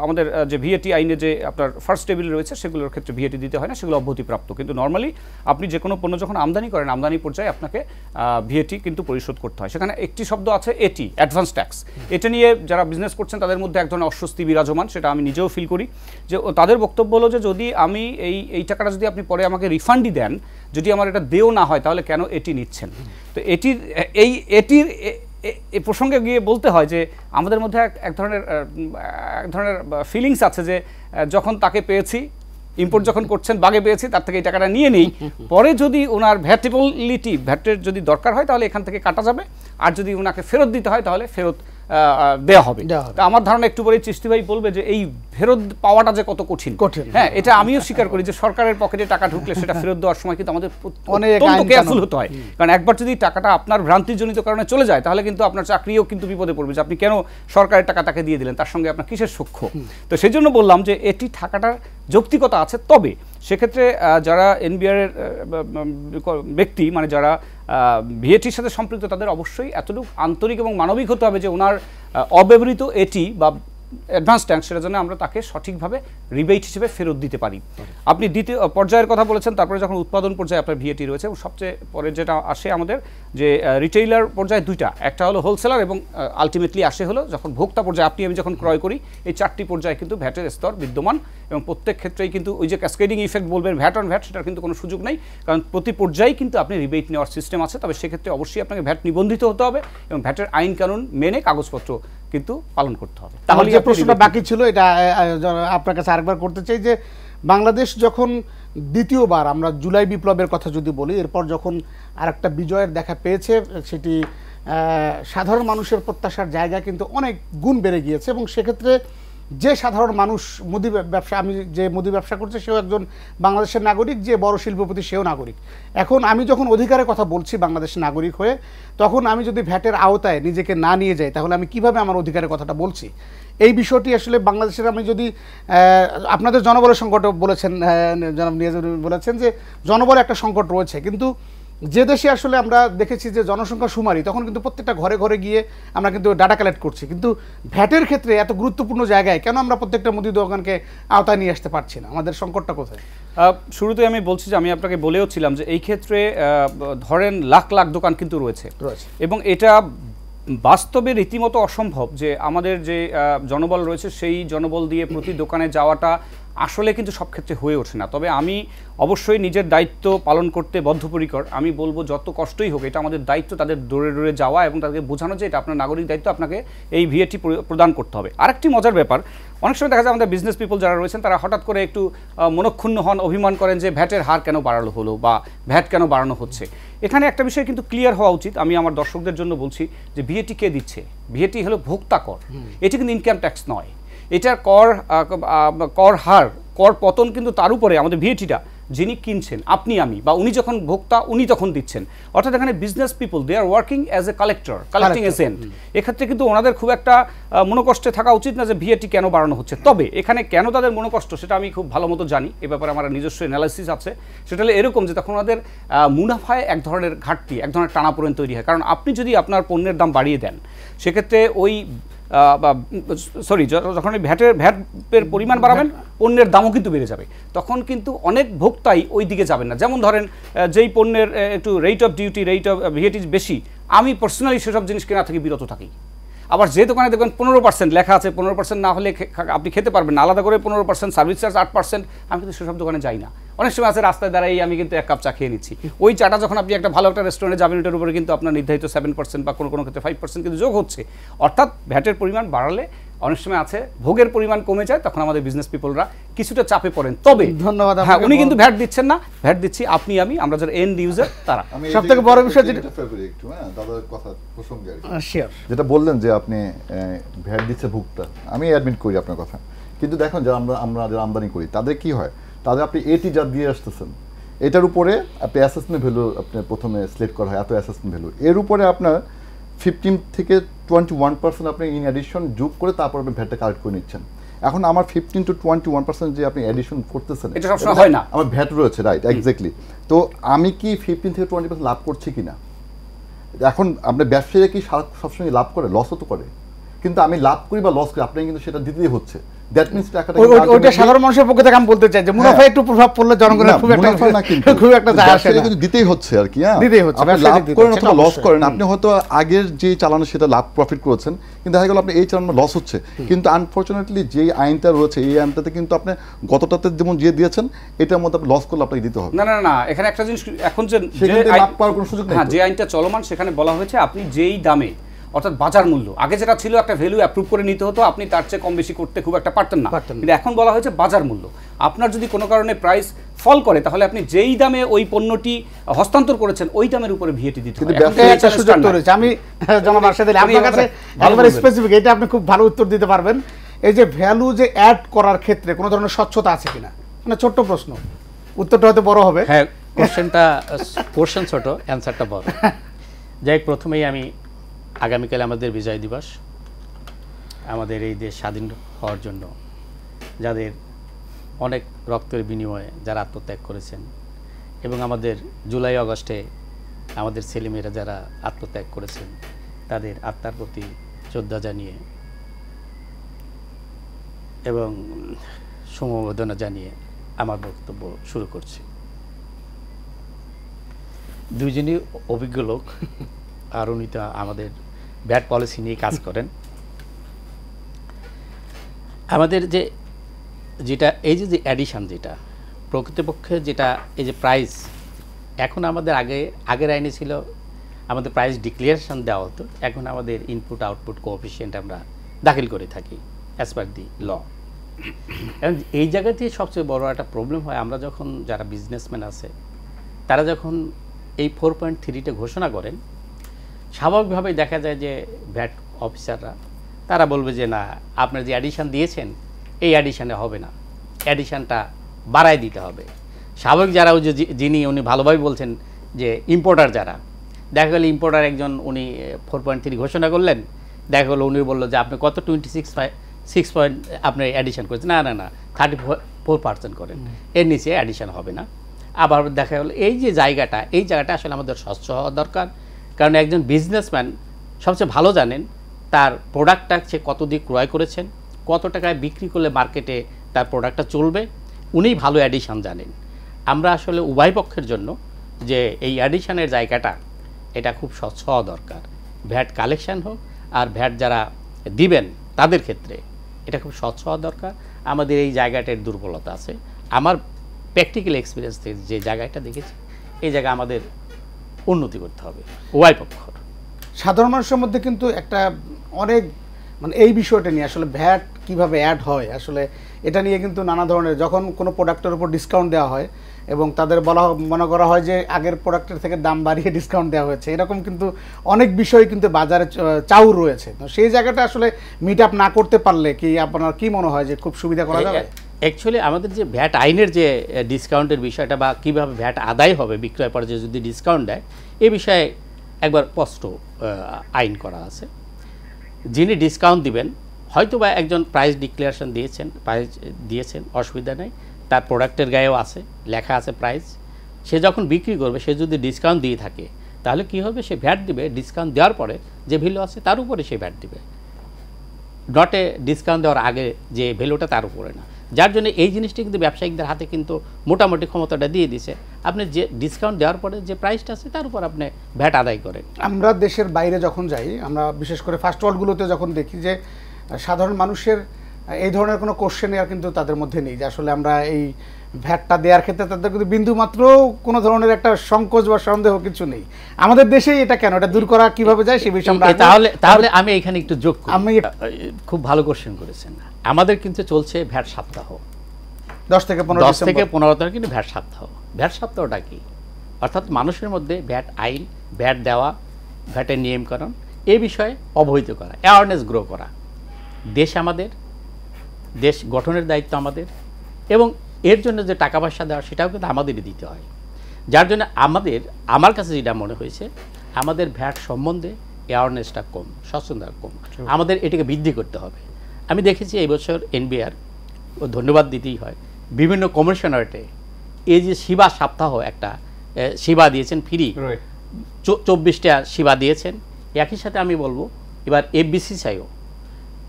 আমাদের যে ভিএটি আইনে যে আপনার ফার্স্ট টেবিল রয়েছে সেগুলোর ক্ষেত্রে ভিএটি দিতে হয় না, সেগুলো অব্যাহতিপ্রাপ্ত। কিন্তু নর্মালি আপনি যে কোনো পণ্য যখন আমদানি করেন, আমদানি পর্যায়ে আপনাকে ভিএটি কিন্তু পরিশোধ করতে হয়। সেখানে একটি শব্দ আছে এটি, অ্যাডভান্স ট্যাক্স। এটা নিয়ে যারা বিজনেস করছেন তাদের মধ্যে এক ধরনের অস্বস্তি বিরাজমান, সেটা আমি নিজেও ফিল করি। যে তাদের বক্তব্য হলো যে যদি আমি এই টাকাটা যদি আপনি পরে আমাকে রিফান্ডই দেন, যদি আমার এটা দেও না হয়, তাহলে কেন এটি নিচ্ছেন? তো এটির এই প্রসঙ্গে গিয়ে বলতে হয় যে আমাদের মধ্যে এক ধরনের ফিলিংস আছে যে যখন তাকে পেয়েছি, ইম্পোর্ট যখন করছেন বাগে পেয়েছি, তার থেকে এই টাকাটা নিয়ে নেই, পরে যদি ওনার ভ্যাটের যদি দরকার হয় তাহলে এখান থেকে কাটা যাবে, আর যদি ওনাকে ফেরত দিতে হয় তাহলে ফেরত দেওয়া হবে। তো আমার ধারণা একটু পরে চিস্তি ভাই বলবে যে এই ফেরত পাওয়াটা যে কত কঠিন। হ্যাঁ, এটা আমিও স্বীকার করি যে সরকারের পকেটে টাকা ঢুকলে সেটা ফেরত দেওয়ার সময় কিন্তু আমাদের অত্যন্ত কেয়ারফুল হতে হয়। কারণ একবার যদি টাকাটা আপনার ভ্রান্তিজনিত কারণে চলে যায় তাহলে কিন্তু আপনার চাকরিও কিন্তু বিপদে পড়বে, যে আপনি কেন সরকারের টাকা তাকে দিয়ে দিলেন, তার সঙ্গে আপনার কিসের সখ্য। তো সেই জন্য বললাম যে এটি থাকাটার যৌক্তিকতা আছে। তবে সেক্ষেত্রে যারা এনবিআর এর ব্যক্তি, মানে যারা ভিএটির সাথে সম্পৃক্ত, তাদের অবশ্যই এতটুকু আন্তরিক এবং মানবিক হতে হবে যে ওনার অব্যবহৃত এটি বা অ্যাডভান্স ট্যাক্স, সেটার জন্য আমরা তাকে সঠিকভাবে রিবেট হিসেবে ফেরত দিতে পারি। আপনি দ্বিতীয় পর্যায়ের কথা বলেছেন, তারপরে যখন উৎপাদন পর্যায়ে আপনার ভিএটি রয়েছে, এবং সবচেয়ে পরে যেটা আসে আমাদের যে রিটেইলার পর্যায়ে দুইটা, একটা হলো হোলসেলার এবং আলটিমেটলি আসে হলো যখন ভোক্তা পর্যায়ে আপনি আমি যখন ক্রয় করি, এই চারটি পর্যায়ে কিন্তু ভ্যাটের স্তর বিদ্যমান, এবং প্রত্যেক ক্ষেত্রেই কিন্তু ওই যে ক্যাসকেডিং ইফেক্ট বলবেন ভ্যাট অন ভ্যাট, সেটার কিন্তু কোনো সুযোগ নেই, কারণ প্রতি পর্যায়েই কিন্তু আপনি রিবেট নেওয়ার সিস্টেম আছে। তবে সেক্ষেত্রে অবশ্যই আপনাকে ভ্যাট নিবন্ধিত হতে হবে এবং ভ্যাটের আইন কানুন মেনে কাগজপত্র কিন্তু পালন করতে হবে। তাহলে যে প্রশ্নটা বাকি ছিল এটা আপনার কাছে আরেকবার করতে চাই যে বাংলাদেশ যখন দ্বিতীয়বার, আমরা জুলাই বিপ্লবের কথা যদি বলি, এরপর যখন আরেকটা বিজয়ের দেখা পেয়েছে, সেটি সাধারণ মানুষের প্রত্যাশার জায়গা কিন্তু অনেক গুণ বেড়ে গিয়েছে, এবং সেক্ষেত্রে যে সাধারণ মানুষ মুদি ব্যবসা, আমি যে মুদি ব্যবসা করছে সেও একজন বাংলাদেশের নাগরিক, যে বড় শিল্পপতি সেও নাগরিক। এখন আমি যখন অধিকারের কথা বলছি বাংলাদেশের নাগরিক হয়ে, তখন আমি যদি ভ্যাটের আওতায় নিজেকে না নিয়ে যাই তাহলে আমি কিভাবে আমার অধিকারের কথাটা বলছি? এই বিষয়টি আসলে বাংলাদেশের, আমি যদি আপনাদের জনবলের সংকট বলেছেন, জনাব নিয়াজুদ্দিন বলেছেন যে জনবলের একটা সংকট রয়েছে, কিন্তু যে দেশে আসলে আমরা দেখেছি যে জনসংখ্যা সুমারি, তখন কিন্তু প্রত্যেকটা ঘরে ঘরে গিয়ে আমরা কিন্তু ডাটা কালেক্ট করছি, কিন্তু ভ্যাটের ক্ষেত্রে এত গুরুত্বপূর্ণ জায়গায় কেন আমরা প্রত্যেকটা মুদি দোকানকে আওতায় নিয়ে আসতে পারছি না? আমাদের সংকটটা কোথায়? শুরুতে আমি বলছি যে আমি আপনাকে বলেও ছিলাম যে এই ক্ষেত্রে ধরেন লাখ লাখ দোকান কিন্তু রয়েছে, এবং এটা বাস্তবে রীতিমতো অসম্ভব যে আমাদের যে জনবল রয়েছে সেই জনবল দিয়ে প্রতি দোকানে যাওয়াটা আসলে কিন্তু সব ক্ষেত্রে হয়ে ওঠে না। তবে আমি অবশ্যই নিজের দায়িত্ব পালন করতে বদ্ধপরিকর। আমি বলবো যত কষ্টই হোক এটা আমাদের দায়িত্ব তাদের দৌড়ে দৌড়ে যাওয়া এবং তাদেরকে বোঝানো যে এটা আপনার নাগরিক দায়িত্ব, আপনাকে এই ভিএটি প্রদান করতে হবে। আরেকটি মজার ব্যাপার, অনেক সময় দেখা যায় আমাদের বিজনেস পিপল যারা রয়েছেন তারা হঠাৎ করে একটু মনক্ষুণ্ণ হন, অভিমান করেন যে ভ্যাটের হার কেন বাড়ানো হলো বা ভ্যাট কেন বাড়ানো হচ্ছে। এখানে একটা বিষয় কিন্তু ক্লিয়ার হওয়া উচিত। আমি আমার দর্শকদের জন্য বলছি যে ভিএটি কে দিচ্ছে? ভিএটি হলো ভোক্তা কর, এটি কিন্তু ইনকাম ট্যাক্স নয়। এটার কর হার, কর পতন কিন্তু তার উপরে আমাদের ভিএটিটা যিনি কিনছেন, আপনি আমি বা উনি যখন ভোক্তা উনি তখন দিচ্ছেন। অর্থাৎ এখানে business people they are working as a collecting agent. এক্ষেত্রে কিন্তু ওনাদের খুব একটা মনোকষ্টে থাকা উচিত না যে ভিএটি কেন বাড়ানো হচ্ছে। তবে এখানে কেন তাদের মনোকষ্ট সেটা আমি খুব ভালো মতো জানি, এ ব্যাপারে আমার নিজস্ব অ্যানালাইসিস আছে। সেটা হলো এরকম যে তখন ওনাদের মুনাফায় এক ধরনের ঘাটতি, এক ধরনের টানাপোড়েন তৈরি হয়। কারণ আপনি যদি আপনার পণ্যের দাম বাড়িয়ে দেন সেক্ষেত্রে ওই যখন ভ্যাটের পরিমাণ বাড়াবেন পণ্যের দামও কিন্তু বেড়ে যাবে, তখন কিন্তু অনেক ভোক্তাই ওই দিকে যাবেন না। যেমন ধরেন যেই পণ্যের একটু রেট অফ ভিএটি বেশি, আমি পার্সোনালি সেসব জিনিস কেনা থেকে বিরত থাকি। আবার যে দোকানে দেখবেন 15% লেখা আছে, 15% না হলে আপনি খেতে পারবেন না, আলাদা করে 15%, সার্ভিস চার্জ 8%, আমি কিন্তু সেসব দোকানে যাই না। অনেক সময় আছে রাস্তায় দাঁড়াই আমি কিন্তু এক কাপ চা খেয়ে নিচ্ছি। ওই চাটা যখন আপনি একটা ভালো একটা রেস্টুরেন্টে যাবেন ওটার উপরে কিন্তু আপনার নির্ধারিত 7% বা কোনো ক্ষেত্রে 5% কিন্তু যোগ হচ্ছে। অর্থাৎ ভ্যাটের পরিমাণ বাড়ালে অনেক সময় আছে ভোগের পরিমাণ কমে যায়, তখন আমাদের বিজনেস পিপলরা কিছুটা চাপে পড়েন। তবে ধন্যবাদ, হ্যাঁ, উনি কিন্তু ভ্যাট দিচ্ছেন না, ভ্যাট দিচ্ছি আপনি আমি, আমরা যারা এন্ড ইউজার তারা। সবথেকে বড় বিষয় যেটা একটু দাদার কথা প্রসঙ্গে শিওর, যেটা বললেন যে আপনি ভ্যাট দিচ্ছে ভোক্তা, আমি অ্যাডমিট করি আপনার কথা, কিন্তু দেখুন যে আমরা যারা আমদানি করি তাদের কি হয়, তাদের আপনি এটি যা দিয়ে আসতেছেন এটার উপরে আপনি অ্যাসেসমেন্ট ভ্যালু আপনি প্রথমে সিলেক্ট করা হয়, এত অ্যাসেসমেন্ট ভ্যালু, এর উপরে আপনার 15 থেকে 21% আপনি ইন অ্যাডিশন যোগ করে তারপর আপনি ভ্যাটটা কালেক্ট করে নিচ্ছেন। এখন আমার 15 to 21% যে আপনি অ্যাডিশন করতেছেন এটা সবসময় হয় না, আমার ভ্যাট রয়েছে, রাইট, এক্স্যাক্টলি। তো আমি কি 15 থেকে 20% লাভ করছি কিনা? এখন আপনার ব্যবসায়ীরা কি সবসময় লাভ করে? লসও তো করে, কিন্তু আমি লাভ করি বা লস করি আপনাকে কিন্তু সেটা দিতেই হচ্ছে। দ্যাট মিন্স টাকাটা ওইটা সাধারণ মানুষের পক্ষে থেকে আমি বলতে চাই যে মুনাফা একটু প্রভাব পড়লে জনগণের খুব একটা যায় আসে না, কিন্তু দিতেই হচ্ছে আর কি। হ্যাঁ, দিতেই হচ্ছে, আপনি লাভ করেন অথবা লস করেন, আপনি হয়তো আগের যে চালানো সেটা লাভ প্রফিট করেছেন, কিন্তু দেখা গেল আপনি এই চালানো লস হচ্ছে, কিন্তু আনফরচুনেটলি যে আইনটা রয়েছে এই আইনটাতে কিন্তু আপনি গতটাতে যেমন যে দিয়েছেন এটার মধ্যে আপনি লস করলে আপনাকে দিতে হবে। না না না, এখানে একটা জিনিস এখন যে লাভ পাওয়ার কোনো সুযোগ নেই। হ্যাঁ, যে আইনটা চলমান সেখানে বলা হয়েছে আপনি যেই দামে, অর্থাৎ বাজার মূল্য, আগে যেটা ছিল একটা ভ্যালু অ্যাপ্রুভ করে নিতে হতো, আপনি তার চেয়ে কম বেশি করতে খুব একটা পারতেন না, কিন্তু এখন বলা হয়েছে বাজার মূল্য। আপনার যদি কোনো কারণে প্রাইস ফল করে তাহলে আপনি যেই দামে ওই পণ্যটি হস্তান্তর করেছেন ওই দামের উপরে ভিএটি দিতে হবে। একটা সুযোগ রয়েছে। আমি জনাব আরশাদ আলী আপনার কাছে একবারে স্পেসিফিক, এটা আপনি খুব ভালো উত্তর দিতে পারবেন। এই যে ভ্যালু যে অ্যাড করার ক্ষেত্রে কোনো ধরনের স্বচ্ছতা আছে কিনা, মানে ছোট্ট প্রশ্ন, উত্তরটা হয়তো বড় হবে। হ্যাঁ, কোশ্চেন ছোট, অ্যান্সারটা বড়। যাই হোক, প্রথমেই আমি আগামীকাল আমাদের বিজয় দিবস, আমাদের এই দেশ স্বাধীন হওয়ার জন্য যাদের অনেক রক্তের বিনিময়ে যারা আত্মত্যাগ করেছেন, এবং আমাদের জুলাই আগস্টে আমাদের ছেলেমেয়েরা যারা আত্মত্যাগ করেছেন তাদের আত্মার প্রতি শ্রদ্ধা জানিয়ে এবং সমবেদনা জানিয়ে আমার বক্তব্য শুরু করছি। দুইজনই অভিজ্ঞ লোক, আর উনি তো আমাদের ব্যাড পলিসি নিয়ে কাজ করেন। আমাদের যেটা এই যে অ্যাডিশন, যেটা প্রকৃতপক্ষে যেটা এই যে প্রাইস, এখন আমাদের আগের আইনে ছিল আমাদের প্রাইস ডিক্লারেশন দেওয়া হতো, এখন আমাদের ইনপুট আউটপুট কোএফিশিয়েন্ট আমরা দাখিল করে থাকি অ্যাজ পার দি ল। এবং এই জায়গাতেই সবচেয়ে বড় একটা প্রবলেম হয়, আমরা যখন যারা বিজনেসম্যান আছে তারা যখন এই 4.3টা ঘোষণা করেন, স্বাভাবিকভাবেই দেখা যায় যে ভ্যাট অফিসাররা তারা বলবে যে না, আপনার যে অ্যাডিশন দিয়েছেন এই অ্যাডিশনে হবে না, অ্যাডিশনটা বাড়ায় দিতে হবে। স্বাভাবিক যারা ওই যে যিনি উনি ভালোভাবে বলছেন যে ইম্পোর্টার যারা, দেখা গেল ইম্পোর্টার একজন উনি 4.3 ঘোষণা করলেন, দেখা গেলো উনি বললো যে আপনি কত 26 পয়েন্ট আপনি অ্যাডিশন করেছেন, না না না 34% করেন, এর নিচে অ্যাডিশন হবে না। আবার দেখা গেলো এই যে জায়গাটা, এই জায়গাটা আসলে আমাদের স্বচ্ছ হওয়া দরকার। কারণ একজন বিজনেসম্যান সবচেয়ে ভালো জানেন তার প্রোডাক্টটা সে কত দিয়ে ক্রয় করেছেন, কত টাকায় বিক্রি করলে মার্কেটে তার প্রোডাক্টটা চলবে, উনিই ভালো অ্যাডিশন জানেন। আমরা আসলে উভয় পক্ষের জন্য যে এই অ্যাডিশনের জায়গাটা এটা খুব স্বচ্ছ হওয়া দরকার। ভ্যাট কালেকশন হোক আর ভ্যাট যারা দিবেন তাদের ক্ষেত্রে এটা খুব স্বচ্ছ হওয়া দরকার। আমাদের এই জায়গাটার দুর্বলতা আছে। আমার প্র্যাকটিক্যাল এক্সপিরিয়েন্স থেকে যে জায়গাটা দেখেছি, এই জায়গা আমাদের উন্নতি করতে হবে উভয় পক্ষ। সাধারণ মানুষের মধ্যে কিন্তু একটা অনেক মানে এই বিষয়টা নিয়ে আসলে ভ্যাট কিভাবে অ্যাড হয়, আসলে এটা নিয়ে কিন্তু নানা ধরনের, যখন কোনো প্রোডাক্টের উপর ডিসকাউন্ট দেওয়া হয় এবং তাদের মনে করা হয় যে আগের প্রোডাক্টের থেকে দাম বাড়িয়ে ডিসকাউন্ট দেওয়া হয়েছে, এরকম কিন্তু অনেক বিষয় কিন্তু বাজারে চাউর রয়েছে। তো সেই জায়গাটা আসলে মিট আপ না করতে পারলে কি আপনার কি মনে হয় যে খুব সুবিধা করা যাবে? অ্যাকচুয়ালি আমাদের যে ভ্যাট আইনের যে ডিসকাউন্টের বিষয়টা বা কীভাবে ভ্যাট আদায় হবে বিক্রয় পর্যায়ে যদি ডিসকাউন্ট দেয়, এ বিষয়ে একবার স্পষ্ট আইন করা আছে। যিনি ডিসকাউন্ট দিবেন, হয়তো বা একজন প্রাইস ডিক্লারেশন দিয়েছেন অসুবিধা নেই, তার প্রোডাক্টের গায়েও আছে লেখা আছে প্রাইস, সে যখন বিক্রি করবে সে যদি ডিসকাউন্ট দিয়ে থাকে তাহলে কি হবে, সে ভ্যাট দিবে, ডিসকাউন্ট দেওয়ার পরে যে ভ্যালু আছে তার উপরে সে ভ্যাট দিবে, নটে ডিসকাউন্ট দেওয়ার আগে যে ভ্যালুটা তার উপরে না। যার জন্য এই জিনিসটি কিন্তু ব্যবসায়িকদের হাতে কিন্তু মোটামুটি ক্ষমতাটা দিয়ে দিছে, আপনি যে ডিসকাউন্ট দেওয়ার পরে যে প্রাইসটা আছে তার উপর আপনি ভ্যাট আদায় করেন। আমরা দেশের বাইরে যখন যাই, আমরা বিশেষ করে ফার্স্ট ওয়ার্ল্ডগুলোতে যখন দেখি যে সাধারণ মানুষের এই ধরনের কোনো কোশ্চেন আর কিন্তু তাদের মধ্যে নেই যে আসলে আমরা এই ভ্যাটটা দেওয়ার ক্ষেত্রে তাদের কিন্তু বিন্দুমাত্র কোনো ধরনের একটা সংকোচ বা সন্দেহ কিছু নেই। আমাদের দেশেই এটা কেন, এটা দূর করা কিভাবে যায় সে বিষয়ে আমরা তাহলে আমি এখানে একটু যোগ করি। আমি খুব ভালো কোশ্চেন করেছেন। আমাদের কিন্তু চলছে ভ্যাট সপ্তাহ 10 থেকে 15 তারিখ কিন্তু ভ্যাট সপ্তাহ। ভ্যাট সপ্তাহটা কি? অর্থাৎ মানুষের মধ্যে ভ্যাট আইন, ভ্যাট দেওয়া, ভ্যাটের নিয়মকরণ এই বিষয়ে অবহিত করা, অ্যাওয়ারনেস গ্রো করা। দেশ আমাদের, দেশ গঠনের দায়িত্ব আমাদের, এবং এর জন্য যে টাকা পয়সা দেওয়া সেটাও কিন্তু আমাদেরই দিতে হয়। যার জন্য আমার কাছে যেটা মনে হয়েছে, আমাদের ভ্যাট সম্বন্ধে অ্যাওয়ারনেসটা কম, সচেতনতা কম, আমাদের এটাকে বৃদ্ধি করতে হবে। আমি দেখেছি এই বছর এনবিআর ও ধন্যবাদ দিতেই হয়, বিভিন্ন কমিশনারেটে এই যে সেবা সপ্তাহ একটা সেবা দিয়েছেন ফ্রি, 24টা সেবা দিয়েছেন। একই সাথে আমি বলবো এবার এফবিসিসিআইও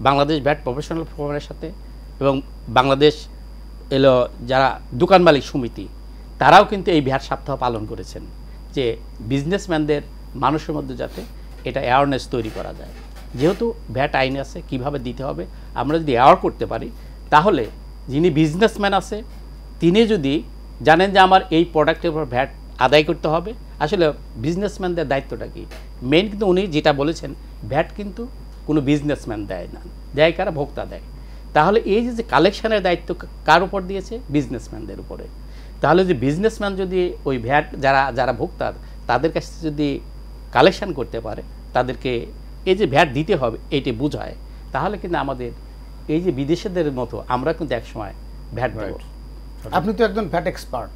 বাংলাদেশ ভ্যাট প্রফেশনাল ফোরামের সাথে এবং বাংলাদেশ যারা দোকান মালিক সমিতি তারাও কিন্তু এই ভ্যাট সপ্তাহ পালন করেছেন, যে বিজনেসম্যানদের মানুষের মধ্যে যাতে এটা অ্যাওয়ারনেস তৈরি করা যায়। যেহেতু ভ্যাট আইন আছে কিভাবে দিতে হবে, আমরা যদি অ্যাওয়ার করতে পারি তাহলে যিনি বিজনেসম্যান আছে তিনি যদি জানেন যে আমার এই প্রোডাক্টের উপর ভ্যাট আদায় করতে হবে, আসলে বিজনেসম্যানদের দায়িত্বটা কি মেইন, কিন্তু উনি যেটা বলেছেন ভ্যাট কিন্তু কোনো বিজনেসম্যান দেয় না, দেয় কারা, ভোক্তা দেয়। তাহলে এই যে কালেকশনের দায়িত্ব কার উপর দিয়েছে, বিজনেসম্যানদের উপরে। তাহলে যে বিজনেসম্যান যদি ওই ভ্যাট যারা ভোক্তা তাদের কাছে যদি কালেকশন করতে পারে, তাদেরকে এই যে ভ্যাট দিতে হবে এইটি বোঝায়, তাহলে কিন্তু আমাদের এই যে বিদেশিদের মতো আমরা কিন্তু একসময় ভ্যাট দেব। আপনি তো একজন ভ্যাট এক্সপার্ট,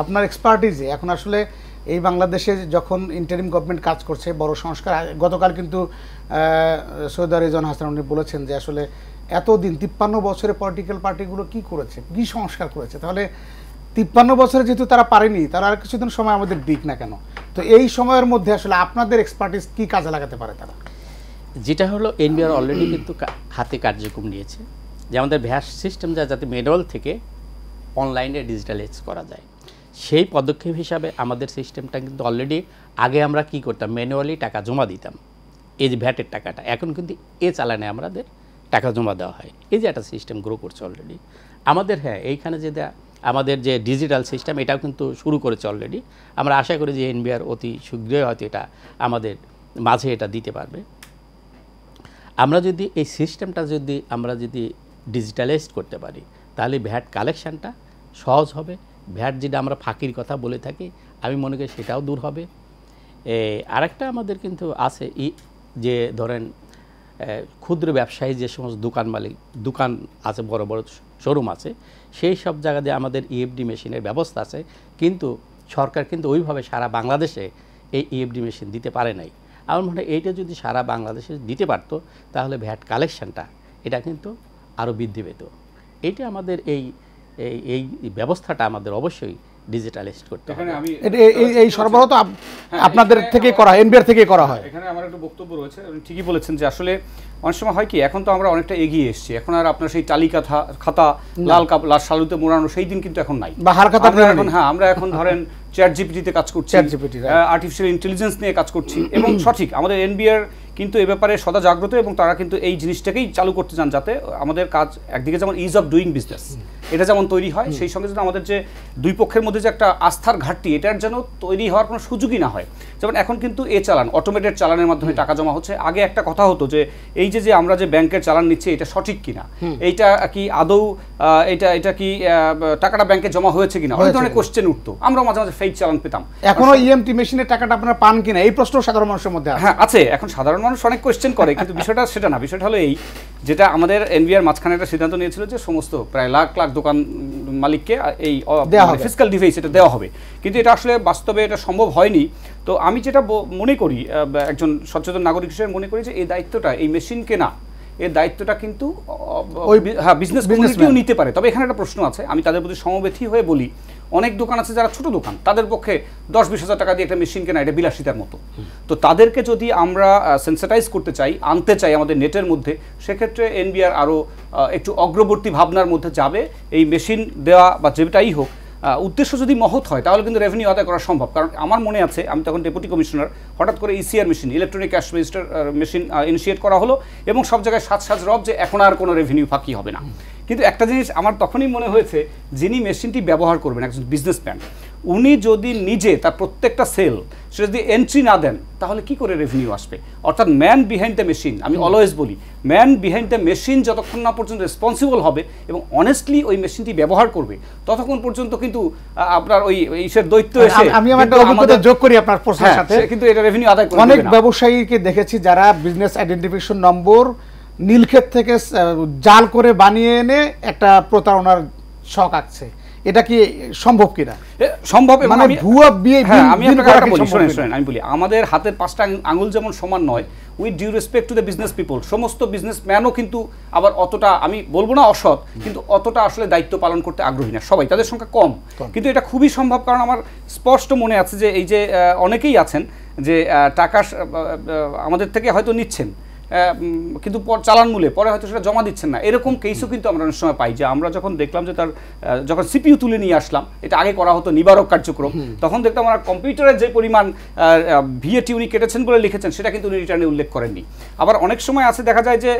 আপনার এক্সপার্টিজে এখন আসলে এই বাংলাদেশে যখন ইন্টারিম গভর্নমেন্ট কাজ করছে বড় সংস্কার, গতকাল কিন্তু সৈয়দ রেজওয়ান হাসান উনি বলেছেন যে আসলে এতদিন 53 বছরে পলিটিক্যাল পার্টিগুলো কি করেছে, কি সংস্কার করেছে, তাহলে 53 বছরে যেহেতু তারা পারেনি, তারা আর কিছুদিন সময় আমাদের দিক না কেন। তো এই সময়ের মধ্যে আসলে আপনাদের এক্সপার্টিজ কি কাজে লাগাতে পারে তারা? যেটা হলো এনবিআর অলরেডি কিন্তু হাতে কার্যক্রম নিয়েছে যে আমাদের ভ্যাট সিস্টেম যাতে ম্যানুয়াল থেকে অনলাইনে ডিজিটালাইজ করা যায়, সেই পদক্ষেপ হিসাবে আমাদের সিস্টেমটা কিন্তু অলরেডি আগে আমরা কি করতাম, ম্যানুয়ালি টাকা জমা দিতাম এই যে ভ্যাটের টাকাটা, এখন কিন্তু চালানে আমাদের টাকা জমা দেওয়া হয়। এই যে একটা সিস্টেম গ্রো করছে অলরেডি আমাদের। হ্যাঁ, এইখানে যে আমাদের যে ডিজিটাল সিস্টেম এটাও কিন্তু শুরু করেছে অলরেডি। আমরা আশা করি যে এনবিআর অতি শীঘ্রই হয়তো এটা আমাদের মাঝে এটা দিতে পারবে। আমরা যদি এই সিস্টেমটা আমরা যদি ডিজিটালাইজ করতে পারি তাহলে ভ্যাট কালেকশানটা সহজ হবে। ভ্যাট যেটা আমরা ফাঁকির কথা বলে থাকি আমি মনে করি সেটাও দূর হবে। আরেকটা আমাদের কিন্তু আছে যে ধরেন ক্ষুদ্র ব্যবসায়ী যে সমস্ত দোকান আছে, বড় বড় শোরুম আছে, সেই সব জায়গা দিয়ে আমাদের ইএফডি মেশিনের ব্যবস্থা আছে, কিন্তু সরকার কিন্তু ওইভাবে সারা বাংলাদেশে এই ইএফডি মেশিন দিতে পারে নাই। আমার মনে হয় এইটা যদি সারা বাংলাদেশে দিতে পারতো তাহলে ভ্যাট কালেকশনটা এটা কিন্তু আরও বৃদ্ধি পেত। এইটা আমাদের এই ব্যবস্থাটা আমাদের অবশ্যই ডিজিটালাইজড করতে হবে। এই সরবরাহ তো আপনাদের থেকে করা হয়, এনবিআর থেকে করা হয়। এখানে আমার একটা বক্তব্য রয়েছে, আপনি ঠিকই বলেছেন যে আসলে অনেক সময় হয় কি, এখন তো আমরা অনেকটা এগিয়ে এসেছি, এখন আর আপনার সেই তালিকা খাতা লাল শালুতে মোড়ানো সেই দিন কিন্তু এখন নাই, বা হার খাতা এখন। হ্যাঁ, আমরা এখন ধরেন চ্যাট জিপিটিতে কাজ করছি, আর্টিফিশিয়াল ইন্টেলিজেন্স নিয়ে কাজ করছি, এবং সঠিক আমাদের এনবিআর কিন্তু এ ব্যাপারে সদা জাগ্রত, এবং তারা কিন্তু এই জিনিসটাকেই চালু করতে চান যাতে আমাদের কাজ একদিকে যেমন ইজ অফ ডুইং বিজনেস এটা যেমন তৈরি হয়, সেই সঙ্গে যেন আমাদের যে দুই পক্ষের মধ্যে যে একটা আস্থার ঘাটতি এটার যেন তৈরি হওয়ার কোনো সুযোগই না হয়। যেমন এখন কিন্তু চালান অটোমেটেড চালানের মাধ্যমে টাকা জমা হচ্ছে। আগে একটা কথা হতো যে এই যে আমরা যে ব্যাংকের চালান নিচ্ছি এটা সঠিক কিনা, এইটা কি আদৌ এটা কি টাকাটা ব্যাংকে জমা হয়েছে কিনা, অনেক ধরনের কোশ্চেন উঠতো, আমরা মাঝে মাঝে ফেক চালান পেতাম। এখনো ইএমটি মেশিনের টাকাটা আপনারা পান কিনা এই প্রশ্ন সাধারণ মানুষের মধ্যে হ্যাঁ আছে, এখন সাধারণ মানুষ অনেক কোশ্চেন করে, কিন্তু বিষয়টা সেটা না। বিষয়টা হলো এই, যেটা আমাদের এনবিআর মাঝখানে একটা সিদ্ধান্ত নিয়েছিল যে সমস্ত প্রায় লাখ লাখ দোকান মালিককে এই ফিসক্যাল ডিভাইস এটা দেওয়া হবে, কিন্তু এটা আসলে বাস্তবে এটা সম্ভব হয়নি। তো আমি যেটা মনে করি, একজন সচেতন নাগরিক হিসেবে মনে করি যে এই দায়িত্বটা, এই মেশিন কেনা এর দায়িত্বটা কিন্তু বিজনেস কমিউনিটিও নিতে পারে। তবে এখানে একটা প্রশ্ন আছে, আমি তাদের প্রতি সমবেথী হয়ে বলি, অনেক দোকান আছে যারা ছোট দোকান, তাদের পক্ষে 10-20 হাজার টাকা দিয়ে একটা মেশিন কেনা এটা বিলাসিতার মতো। তো তাদেরকে যদি আমরা সেন্সিটাইজ করতে চাই, আনতে চাই আমাদের নেটের মধ্যে, সেক্ষেত্রে এনবিআর আরও একটু অগ্রবর্তী ভাবনার মধ্যে যাবে। এই মেশিন দেওয়া বা যেটাই হোক, উদ্দেশ্য যদি মহৎ হয় তাহলে কিন্তু রেভিনিউ আদায় করা সম্ভব। কারণ আমার মনে আছে, আমি তখন ডেপুটি কমিশনার, হঠাৎ করে ECR machine, electronic cash register machine initiate করা হলো, এবং সব জায়গায় সাজ রব যে এখন আর কোনো রেভিনিউ ফাঁকি হবে না। কিন্তু একটা জিনিস আমার তখনই মনে হয়েছে, যিনি মেশিনটি ব্যবহার করবেন, একজন বিজনেসম্যান, উনি যদি নিজে তার প্রত্যেকটা সেল সেটা যদি এন্ট্রি না দেন তাহলে কি করে রেভিনিউ আসবে? অর্থাৎ ম্যান বিহাইন্ড দ্য মেশিন, আমি অলওয়েজ বলি, ম্যান বিহাইন্ড দ্য মেশিন যতক্ষণ না পর্যন্ত রেসপন্সিবল হবে এবং অনেস্টলি ওই মেশিনটি ব্যবহার করবে, ততক্ষণ পর্যন্ত কিন্তু আপনার ওই ইসের দৈত্য এসে, আমি আমার একটা অভিজ্ঞতা যোগ করি আপনার প্রশ্নের সাথে, কিন্তু এটা রেভিনিউ আদায় করবে না। অনেক ব্যবসায়ীকে দেখেছি যারা বিজনেস আইডেন্টিফিকেশন নম্বর নীলক্ষেত থেকে জাল করে বানিয়ে এনে একটা প্রতারণার ছক আঁকছে, এটা কি সম্ভব কিনা? সম্ভব, মানে ভুয়া বিয়ে। আমি আপনাকে বলি, শুনেন, আমি বলি, আমাদের হাতের 5টা আঙুল যেমন সমান নয়, with due respect to the business people, সমস্ত বিজনেসম্যানও কিন্তু আবার অতটা, আমি বলবো না অসৎ, কিন্তু অতটা আসলে দায়িত্ব পালন করতে আগ্রহী না সবাই, তাদের সংখ্যা কম, কিন্তু এটা খুবই সম্ভব। কারণ আমার স্পষ্ট মনে আছে যে এই যে অনেকেই আছেন যে টাকা আমাদের থেকে হয়তো নিচ্ছেন, কিন্তু চালান মূল্যে পরে হয়তো সেটা জমা দিচ্ছেন না, এরকম কেসও কিন্তু আমরা অনেক সময় পাই। যে আমরা যখন দেখলাম যে তার যখন সিপিইউ তুলে নিয়ে আসলাম, এটা আগে করা হতো নিবারক কার্যক্রম, তখন দেখতাম আমরা কম্পিউটারের যে পরিমাণ ভিএটি উনি কেটেছেন বলে লিখেছেন সেটা কিন্তু উনি রিটার্নে উল্লেখ করেননি। আবার অনেক সময় আছে দেখা যায় যে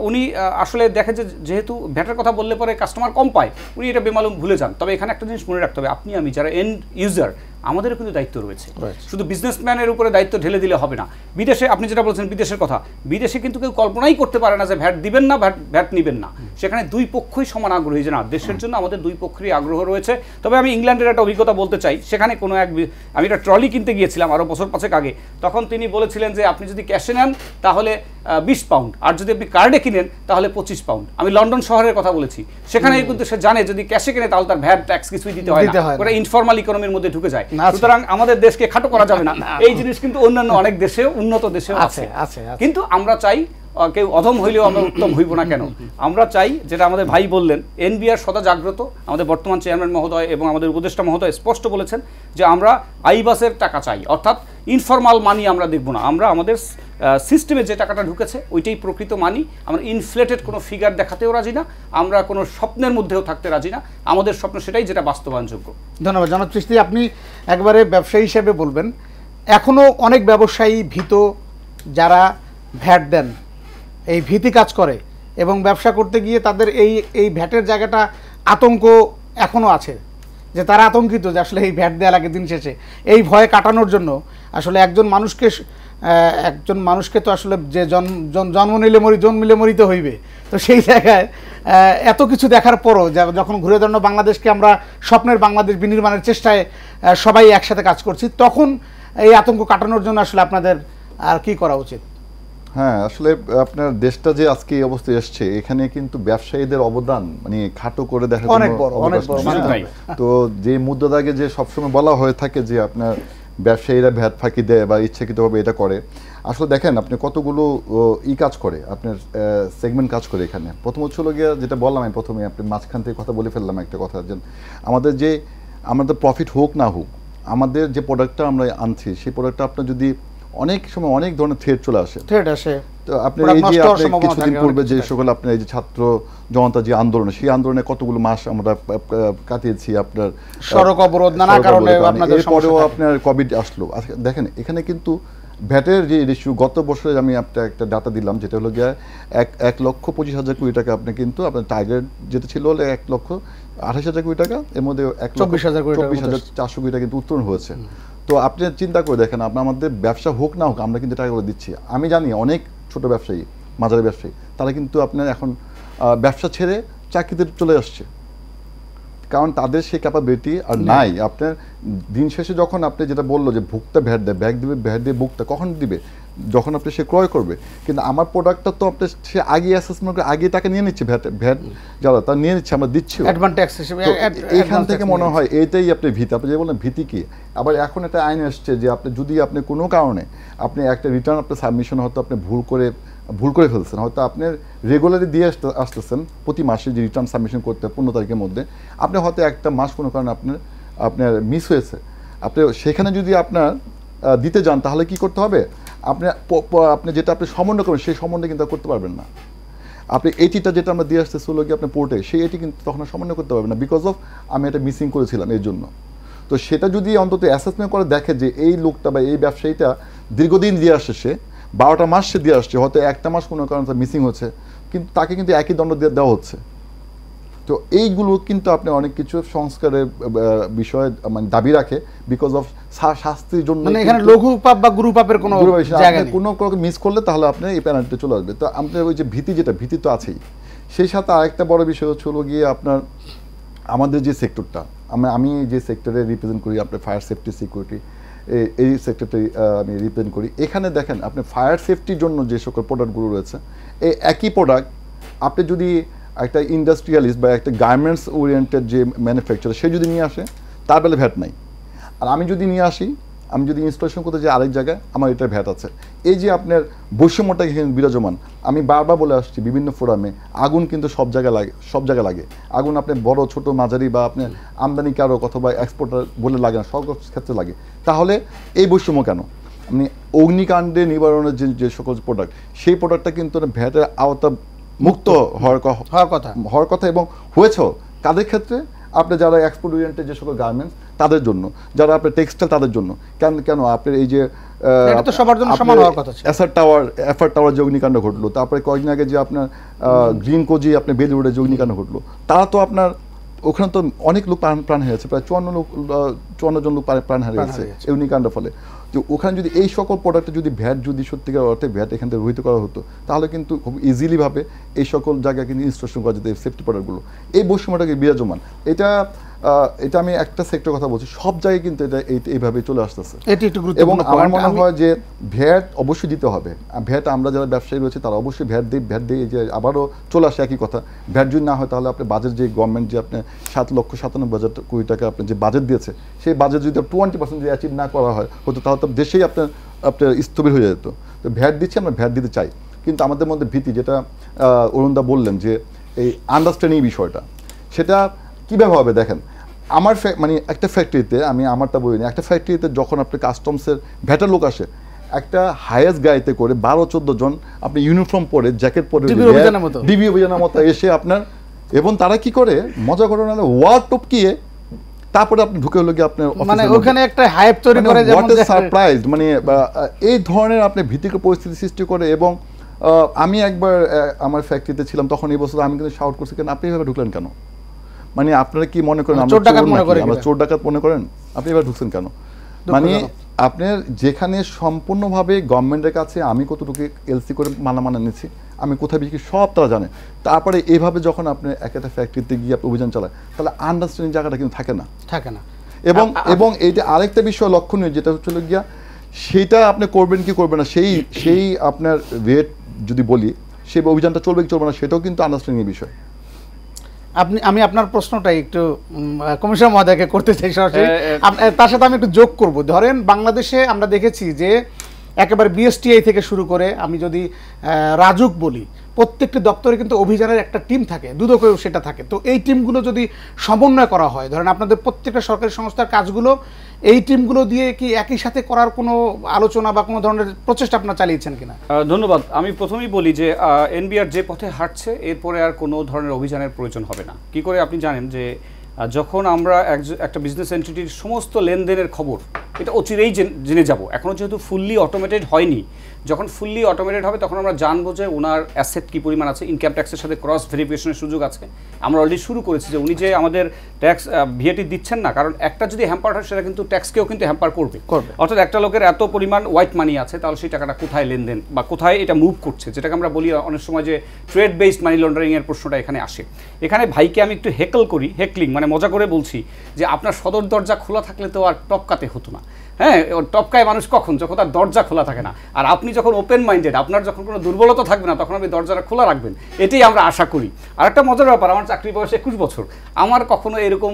উনি আসলে দেখে যে যেহেতু ভ্যাটের কথা বললে পরে কাস্টমার কম পায়, উনি এটা বেমালুম ভুলে যান। তবে এখানে একটা জিনিস মনে রাখতে হবে, আপনি আমি যারা এন্ড ইউজার, আমাদেরও কিন্তু দায়িত্ব রয়েছে, শুধু বিজনেসম্যানের উপরে দায়িত্ব ঢেলে দিলে হবে না। বিদেশে আপনি যেটা বলছেন বিদেশের কথা, বিদেশে কিন্তু কেউ কল্পনাই করতে পারে না যে ভ্যাট দিবেন না, ভ্যাট নিবেন না, সেখানে দুই পক্ষই সমান আগ্রহী। যে না, দেশের জন্য আমাদের দুই পক্ষেরই আগ্রহ রয়েছে। তবে আমি ইংল্যান্ডের একটা অভিজ্ঞতা বলতে চাই, সেখানে আমি একটা ট্রলি কিনতে গিয়েছিলাম আরও বছর 5 আগে, তখন তিনি বলেছিলেন যে আপনি যদি ক্যাশে নেন তাহলে 20 পাউন্ড, আর যদি আপনি কার্ডে কিনেন তাহলে 25 পাউন্ড। আমি লন্ডন শহরের কথা বলেছি, সেখানে কিন্তু সে জানে যদি ক্যাশে কিনে তাহলে তার ভ্যাট ট্যাক্স কিছুই দিতে হয় না, ওটা ইনফর্মাল ইকোনমির মধ্যে ঢুকে যায়। সুতরাং আমাদের দেশকে খাটো করা যাবে না, এই জিনিস কিন্তু অন্যান্য অনেক দেশেও, উন্নত দেশেও আছে। কিন্তু আমরা চাই, কেউ অধম হইলেও আমরা উত্তম হইব না কেন, আমরা চাই যেটা আমাদের ভাই বললেন, এনবিআর সদা জাগ্রত, আমাদের বর্তমান চেয়ারম্যান মহোদয় এবং আমাদের উপদেষ্টা মহোদয় স্পষ্ট বলেছেন যে আমরা আইবাসের টাকা চাই, অর্থাৎ ইনফর্মাল মানি আমরা দেখব না, আমরা আমাদের সিস্টেমে যে টাকাটা ঢুকেছে ওইটাই প্রকৃত মানি, আমরা ইনফ্লেটেড কোনো ফিগার দেখাতেও রাজি না, আমরা কোনো স্বপ্নের মধ্যেও থাকতে রাজি না, আমাদের স্বপ্ন সেটাই যেটা বাস্তবায়নযোগ্য। ধন্যবাদ জনাব চিশতি, আপনি একবারে ব্যবসায়ী হিসেবে বলবেন, এখনও অনেক ব্যবসায়ী ভীত, যারা ভ্যাট দেন এই ভীতি কাজ করে, এবং ব্যবসা করতে গিয়ে তাদের এই ভ্যাটের জায়গাটা আতঙ্ক এখনও আছে, যে তারা আতঙ্কিত যে আসলে এই ভ্যাট দেওয়া লাগে দিন শেষে। এই ভয় কাটানোর জন্য আসলে একজন মানুষকে তো আসলে যে জন্মিলে মরিতে হইবে, তো সেই জায়গায় এত কিছু দেখার পরও যখন ঘুরে দাঁড়ানো বাংলাদেশকে আমরা স্বপ্নের বাংলাদেশ বিনির্মাণের চেষ্টায় সবাই একসাথে কাজ করছি, তখন এই আতঙ্ক কাটানোর জন্য আসলে আপনাদের আর কি করা উচিত? হ্যাঁ, আসলে আপনার দেশটা যে আজকে এই অবস্থায় এসছে, এখানে কিন্তু ব্যবসায়ীদের অবদান মানে খাটো করে দেখা অনেক বড়, অনেক বড়, মানতে হবে। তো যে মুদ্রাদাগে যে সবসময় বলা হয়ে থাকে যে আপনার ব্যবসায়ীরা ভ্যাট ফাঁকি দেয় বা ইচ্ছাকৃতভাবে এটা করে, আসলে দেখেন আপনি কতগুলো কাজ করে, আপনার সেগমেন্ট কাজ করে এখানে। প্রথম হচ্ছিল গিয়ে যেটা বললাম আমি প্রথমে, আপনি মাঝখান থেকে কথা বলে ফেললাম একটা কথা, যে আমাদের প্রফিট হোক না হোক, আমাদের যে প্রোডাক্টটা আমরা আনছি সেই প্রোডাক্টটা আপনার যদি অনেক সময় অনেক ধরনের থ্রেড চলে আসে, তো আপনি এই যে আপনি কিছুদিন পূর্বে যে সকল আপনার এই যে ছাত্র জনতা যে আন্দোলন, সেই আন্দোলনে কতগুলো মাস আমরা কাটিয়েছি, আপনার সড়ক অবরোধ নানা কারণে আপনাদের এরপরেও আপনার কোভিড আসলো। দেখেন এখানে কিন্তু ভ্যাটের যে রেশিও, গত বছরে আমি আপনার একটা ডাটা দিলাম, যেটা হলো গিয়ে 1,25,000 কোটি টাকা আপনি কিন্তু আপনার টার্গেট যেটা ছিল হলে 1,28,000 কোটি টাকা, এর মধ্যে 24,400 কোটি টাকা কিন্তু উত্তোলন হয়েছে। তো আপনি চিন্তা করে দেখেন, আমাদের ব্যবসা হোক না হোক, আমরা কিন্তু টাকাগুলো দিচ্ছি। আমি জানি অনেক ছোট ব্যবসায়ী, মাঝারি ব্যবসায়ী, তারা কিন্তু আপনার এখন ব্যবসা ছেড়ে চাকরিতে চলে আসছে, কারণ তাদের সেই ক্যাপাবিলিটি আর নাই। আপনার দিন শেষে যখন আপনি যেটা বললো যে ভুক্তা ভ্যাট দেয়, ব্যাগ দিবে, ভ্যাট দিয়ে ভুক্তা কখন দিবে, যখন আপনি সে ক্রয় করবে। কিন্তু আমার প্রোডাক্টটা তো আপনি সে আগে অ্যাসেসমেন্ট করে আগে টাকা নিয়ে নিচ্ছে, ভ্যাট যারা তা নিয়ে নিচ্ছে, আমরা দিচ্ছি। এখান থেকে মনে হয় এইটাই আপনি ভীতি, আপনি যে বললেন ভীতি কি। আবার এখন একটা আইন আসছে যে আপনি যদি আপনি কোনো কারণে আপনি একটা রিটার্ন আপনার সাবমিশন হয়তো আপনি ভুল করে ফেলছেন, হয়তো আপনি রেগুলারলি দিয়ে আসতেছেন প্রতি মাসে যে রিটার্ন সাবমিশন করতে 15 তারিখের মধ্যে, আপনি হয়তো একটা মাস কোনো কারণে আপনার মিস হয়েছে, আপনি সেখানে যদি আপনার দিতে যান, তাহলে কি করতে হবে, আপনি যেটা আপনি সমন্বয় করবেন সেই সমন্বয় কিন্তু করতে পারবেন না। আপনি এটিটা যেটা আমরা দিয়ে আসতেছি হলো কি আপনার পোর্টে, সেই এটি কিন্তু তখন সমন্বয় করতে পারবেন না, বিকজ অফ আমি এটা মিসিং করেছিলাম এর জন্য। তো সেটা যদি অন্তত অ্যাসেসমেন্ট করে দেখে যে এই লোকটা বা এই ব্যবসায়ীটা দীর্ঘদিন দিয়ে আসছে, সে 12টা মাস সে দিয়ে আসছে, হয়তো একটা মাস কোনো কারণে মিসিং হচ্ছে, কিন্তু তাকে কিন্তু একই দণ্ড দেওয়া হচ্ছে। তো এইগুলো কিন্তু আপনি অনেক কিছু সংস্কারের বিষয়ে মানে দাবি রাখে, বিকজ অফ শাস্তির জন্য। মানে এখানে লঘু পাপ বা গুরু পাপের কোনো জায়গা নেই, কোনো মিস করলে তাহলে আপনার এই পেনাল্টি চলে আসবে। তো আপনার ওই যে ভীতি তো আছেই, সেই সাথে আরেকটা বড় বিষয় হচ্ছে গিয়ে আপনার আমাদের যে সেক্টরটা, আমি যে সেক্টরে রিপ্রেজেন্ট করি, আপনার ফায়ার সেফটি সিকিউরিটি, এই সেক্টরটাই আমি রিপ্রেজেন্ট করি। এখানে দেখেন আপনি ফায়ার সেফটির জন্য যে সকল প্রোডাক্টগুলো রয়েছে, এই একই প্রোডাক্ট আপনি যদি একটা ইন্ডাস্ট্রিয়ালিস্ট বা একটা গার্মেন্টস ওরিয়েন্টেড যে ম্যানুফ্যাকচারার, সে যদি নিয়ে আসে, তার বেলা ভ্যাট নাই। আর আমি যদি নিয়ে আসি, আমি যদি ইনস্টলেশন করতে যাই আরেক জায়গায়, আমার এটার ভ্যাট আছে। এই যে আপনার বৈষম্যটা এখানে বিরাজমান। আমি বারবার বলে আসছি বিভিন্ন ফোরামে, আগুন কিন্তু সব জায়গায় লাগে। আগুন আপনি বড় ছোট মাঝারি বা আপনি আমদানিকারক অথবা এক্সপোর্টার বলে লাগে না, সব ক্ষেত্রে লাগে। তাহলে এই বৈষম্য কেন? আপনি অগ্নিকাণ্ডে নিবারণের যে সকল প্রোডাক্ট, সেই প্রোডাক্টটা কিন্তু ভ্যাটের আওতা মুক্ত হওয়ার কথা এবং হয়েছেও কাদের ক্ষেত্রে? আপনি যারা এক্সপোর্ট ওরিয়েন্টেড যে সকল গার্মেন্টস, তাদের জন্য, যারা আপনার টেক্সটাইল, তাদের জন্য। কেন আপনার এই যে সবার জন্য সমান হওয়ার কথা, এফআর টাওয়ার যে অগ্নিকাণ্ড ঘটলো, তারপরে কয়েকদিন আগে যে আপনার গ্রিন কোজি আপনার বেলিউডে যে অগ্নিকাণ্ড ঘটলো, তারা তো আপনার ওখানে তো অনেক লোক প্রাণ হারিয়েছে, প্রায় 54 জন লোক প্রাণ হারিয়েছে এই অগ্নিকাণ্ডের ফলে। তো ওখানে যদি এই সকল প্রোডাক্টে যদি ভ্যাট যদি সত্যিকার অর্থে ভ্যাট এখান থেকে রহিত করা হতো, তাহলে কিন্তু খুব ইজিলিভাবে এই সকল জায়গায় কিন্তু ইনস্টলেশন করা যেত সেফটি প্রোডাক্টগুলো। এই বৈষম্যটাকে বিরাজমান, এটা আমি একটা সেক্টর কথা বলছি, সব জায়গায় কিন্তু এটা এইভাবে চলে আসতেছে। এবং আমার মনে হয় যে ভ্যাট অবশ্যই দিতে হবে। ভ্যাট আমরা যারা ব্যবসায়ী রয়েছে তারা অবশ্যই ভ্যাট দিয়ে যে আবারও চলে আসে একই কথা। ভ্যাট যদি না হয় তাহলে আপনি বাজেট যে গভর্নমেন্ট যে আপনি 7,97,000 কোটি টাকা আপনি যে বাজেট দিয়েছে, সেই বাজেট যদি 20% যদি অ্যাচিভ না করা হতো, তাহলে তো দেশেই আপনার স্থবির হয়ে যেত। তো ভ্যাট দিচ্ছি, আমরা ভ্যাট দিতে চাই, কিন্তু আমাদের মধ্যে ভীতি, যেটা অরুণদা বললেন যে এই আন্ডারস্ট্যান্ডিং বিষয়টা, সেটা কীভাবে হবে? দেখেন আমার মানে একটা ফ্যাক্টরিতে, আমি আমারটা বলিনি, একটা ফ্যাক্টরিতে যখন আপনি কাস্টমসের ভ্যাটের লোক আসে, একটা হাইয়েস্ট গাড়িতে করে 12-14 জন আপনি ইউনিফর্ম পরে, জ্যাকেট পরে, ডিবি অভিযানের মতো এসে আপনার, এবং তারা কি করে মজা ঘটনা ওয়ার টপকিয়ে তারপরে আপনি ঢুকে হলো গিয়ে আপনার মানে ওখানে একটা হাইপ তৈরি করে, যেমন সারপ্রাইজ, মানে এই ধরনের আপনি ভীতিকর পরিস্থিতি সৃষ্টি করে। এবং আমি একবার আমার ফ্যাক্টরিতে ছিলাম, তখন এই বছর আমি কিন্তু শাউট করছি, কেন আপনি এভাবে ঢুকলেন কেন? মানে আপনারা কি মনে করেন আমরা চোর ডাকাত মনে করেন? আপনি এবার ঢুকছেন কেন? মানে আপনার যেখানে সম্পূর্ণভাবে গভর্নমেন্টের কাছে আমি কতটুকু এলসি করে মানা নিচ্ছি, আমি কোথায় বিক্রি সব তারা জানে। তারপরে এইভাবে যখন আপনি একটা ফ্যাক্টরিতে গিয়ে আপনি অভিযান চালায়, তাহলে আন্ডারস্ট্যান্ডিং জায়গাটা কিন্তু থাকে না। এবং এইটা আরেকটা বিষয় লক্ষণীয়, যেটা হচ্ছিল গিয়া সেইটা আপনি করবেন কি করবেন না, সেই আপনার রেট যদি বলি, সেই অভিযানটা চলবে কি চলবে না, সেটাও কিন্তু আন্ডারস্ট্যান্ডিং বিষয়। আমি আপনার প্রশ্নটাই একটু কমিশনার মহোদয়কে করতে চাই সরাসরি। তার সাথে আমি একটু যোগ করব। ধরেন বাংলাদেশে আমরা দেখেছি যে একেবারে বিএসটিআই থেকে শুরু করে আমি যদি রাজুক বলি, প্রত্যেকটি দপ্তরে কিন্তু অভিযানের একটা টিম থাকে, দুদকেও সেটা থাকে। তো এই টিমগুলো যদি সমন্বয় করা হয়, ধরেন আপনাদের প্রত্যেকটা সরকারি সংস্থার কাজগুলো এই টিমগুলো দিয়ে কি একই সাথে করার কোনো আলোচনা বা কোনো ধরনের প্রচেষ্টা আপনারা চালিয়েছেন কিনা? ধন্যবাদ। আমি প্রথমেই বলি যে এনবিআর যে পথে হাঁটছে এরপরে আর কোনো ধরনের অভিযানের প্রয়োজন হবে না। কি করে আপনি জানেন যে যখন আমরা একটা বিজনেস এন্টিটির সমস্ত লেনদেনের খবর এটা অচিরেই জেনে যাব। এখনও যেহেতু ফুললি অটোমেটেড হয়নি, যখন ফুললি অটোমেটেড হবে তখন আমরা জানবো যে ওনার অ্যাসেট কী পরিমাণ আছে, ইনকাম ট্যাক্সের সাথে ক্রস ভেরিফিকেশনের সুযোগ আছে। আমরা অলরেডি শুরু করেছি যে উনি যে আমাদের ট্যাক্স ভিএটি দিচ্ছেন না, কারণ একটা যদি হ্যাম্পার হয় সেটা কিন্তু ট্যাক্সকেও কিন্তু হ্যাম্পার করবে। অর্থাৎ একটা লোকের এত পরিমাণ হোয়াইট মানি আছে, তাহলে সেই টাকাটা কোথায় লেনদেন বা কোথায় এটা মুভ করছে, যেটাকে আমরা বলি অনেক সময় যে ট্রেড বেসড মানি লন্ডারিংয়ের প্রশ্নটা এখানে আসে। এখানে ভাইকে আমি একটু হেকলিং মানে মজা করে বলছি যে আপনার সদর দরজা খোলা থাকলে তো আর টপকাতে হতো না। হ্যাঁ, টপকায় মানুষ কখন? যখন তার দরজা খোলা থাকে না। আর আপনি যখন ওপেন মাইন্ডেড, আপনার যখন কোনো দুর্বলতা থাকবে না, তখন আপনি দরজাটা খোলা রাখবেন, এটাই আমরা আশা করি। আর একটা মজার ব্যাপার, আমার চাকরি বয়স 21 বছর, আমার কখনো এরকম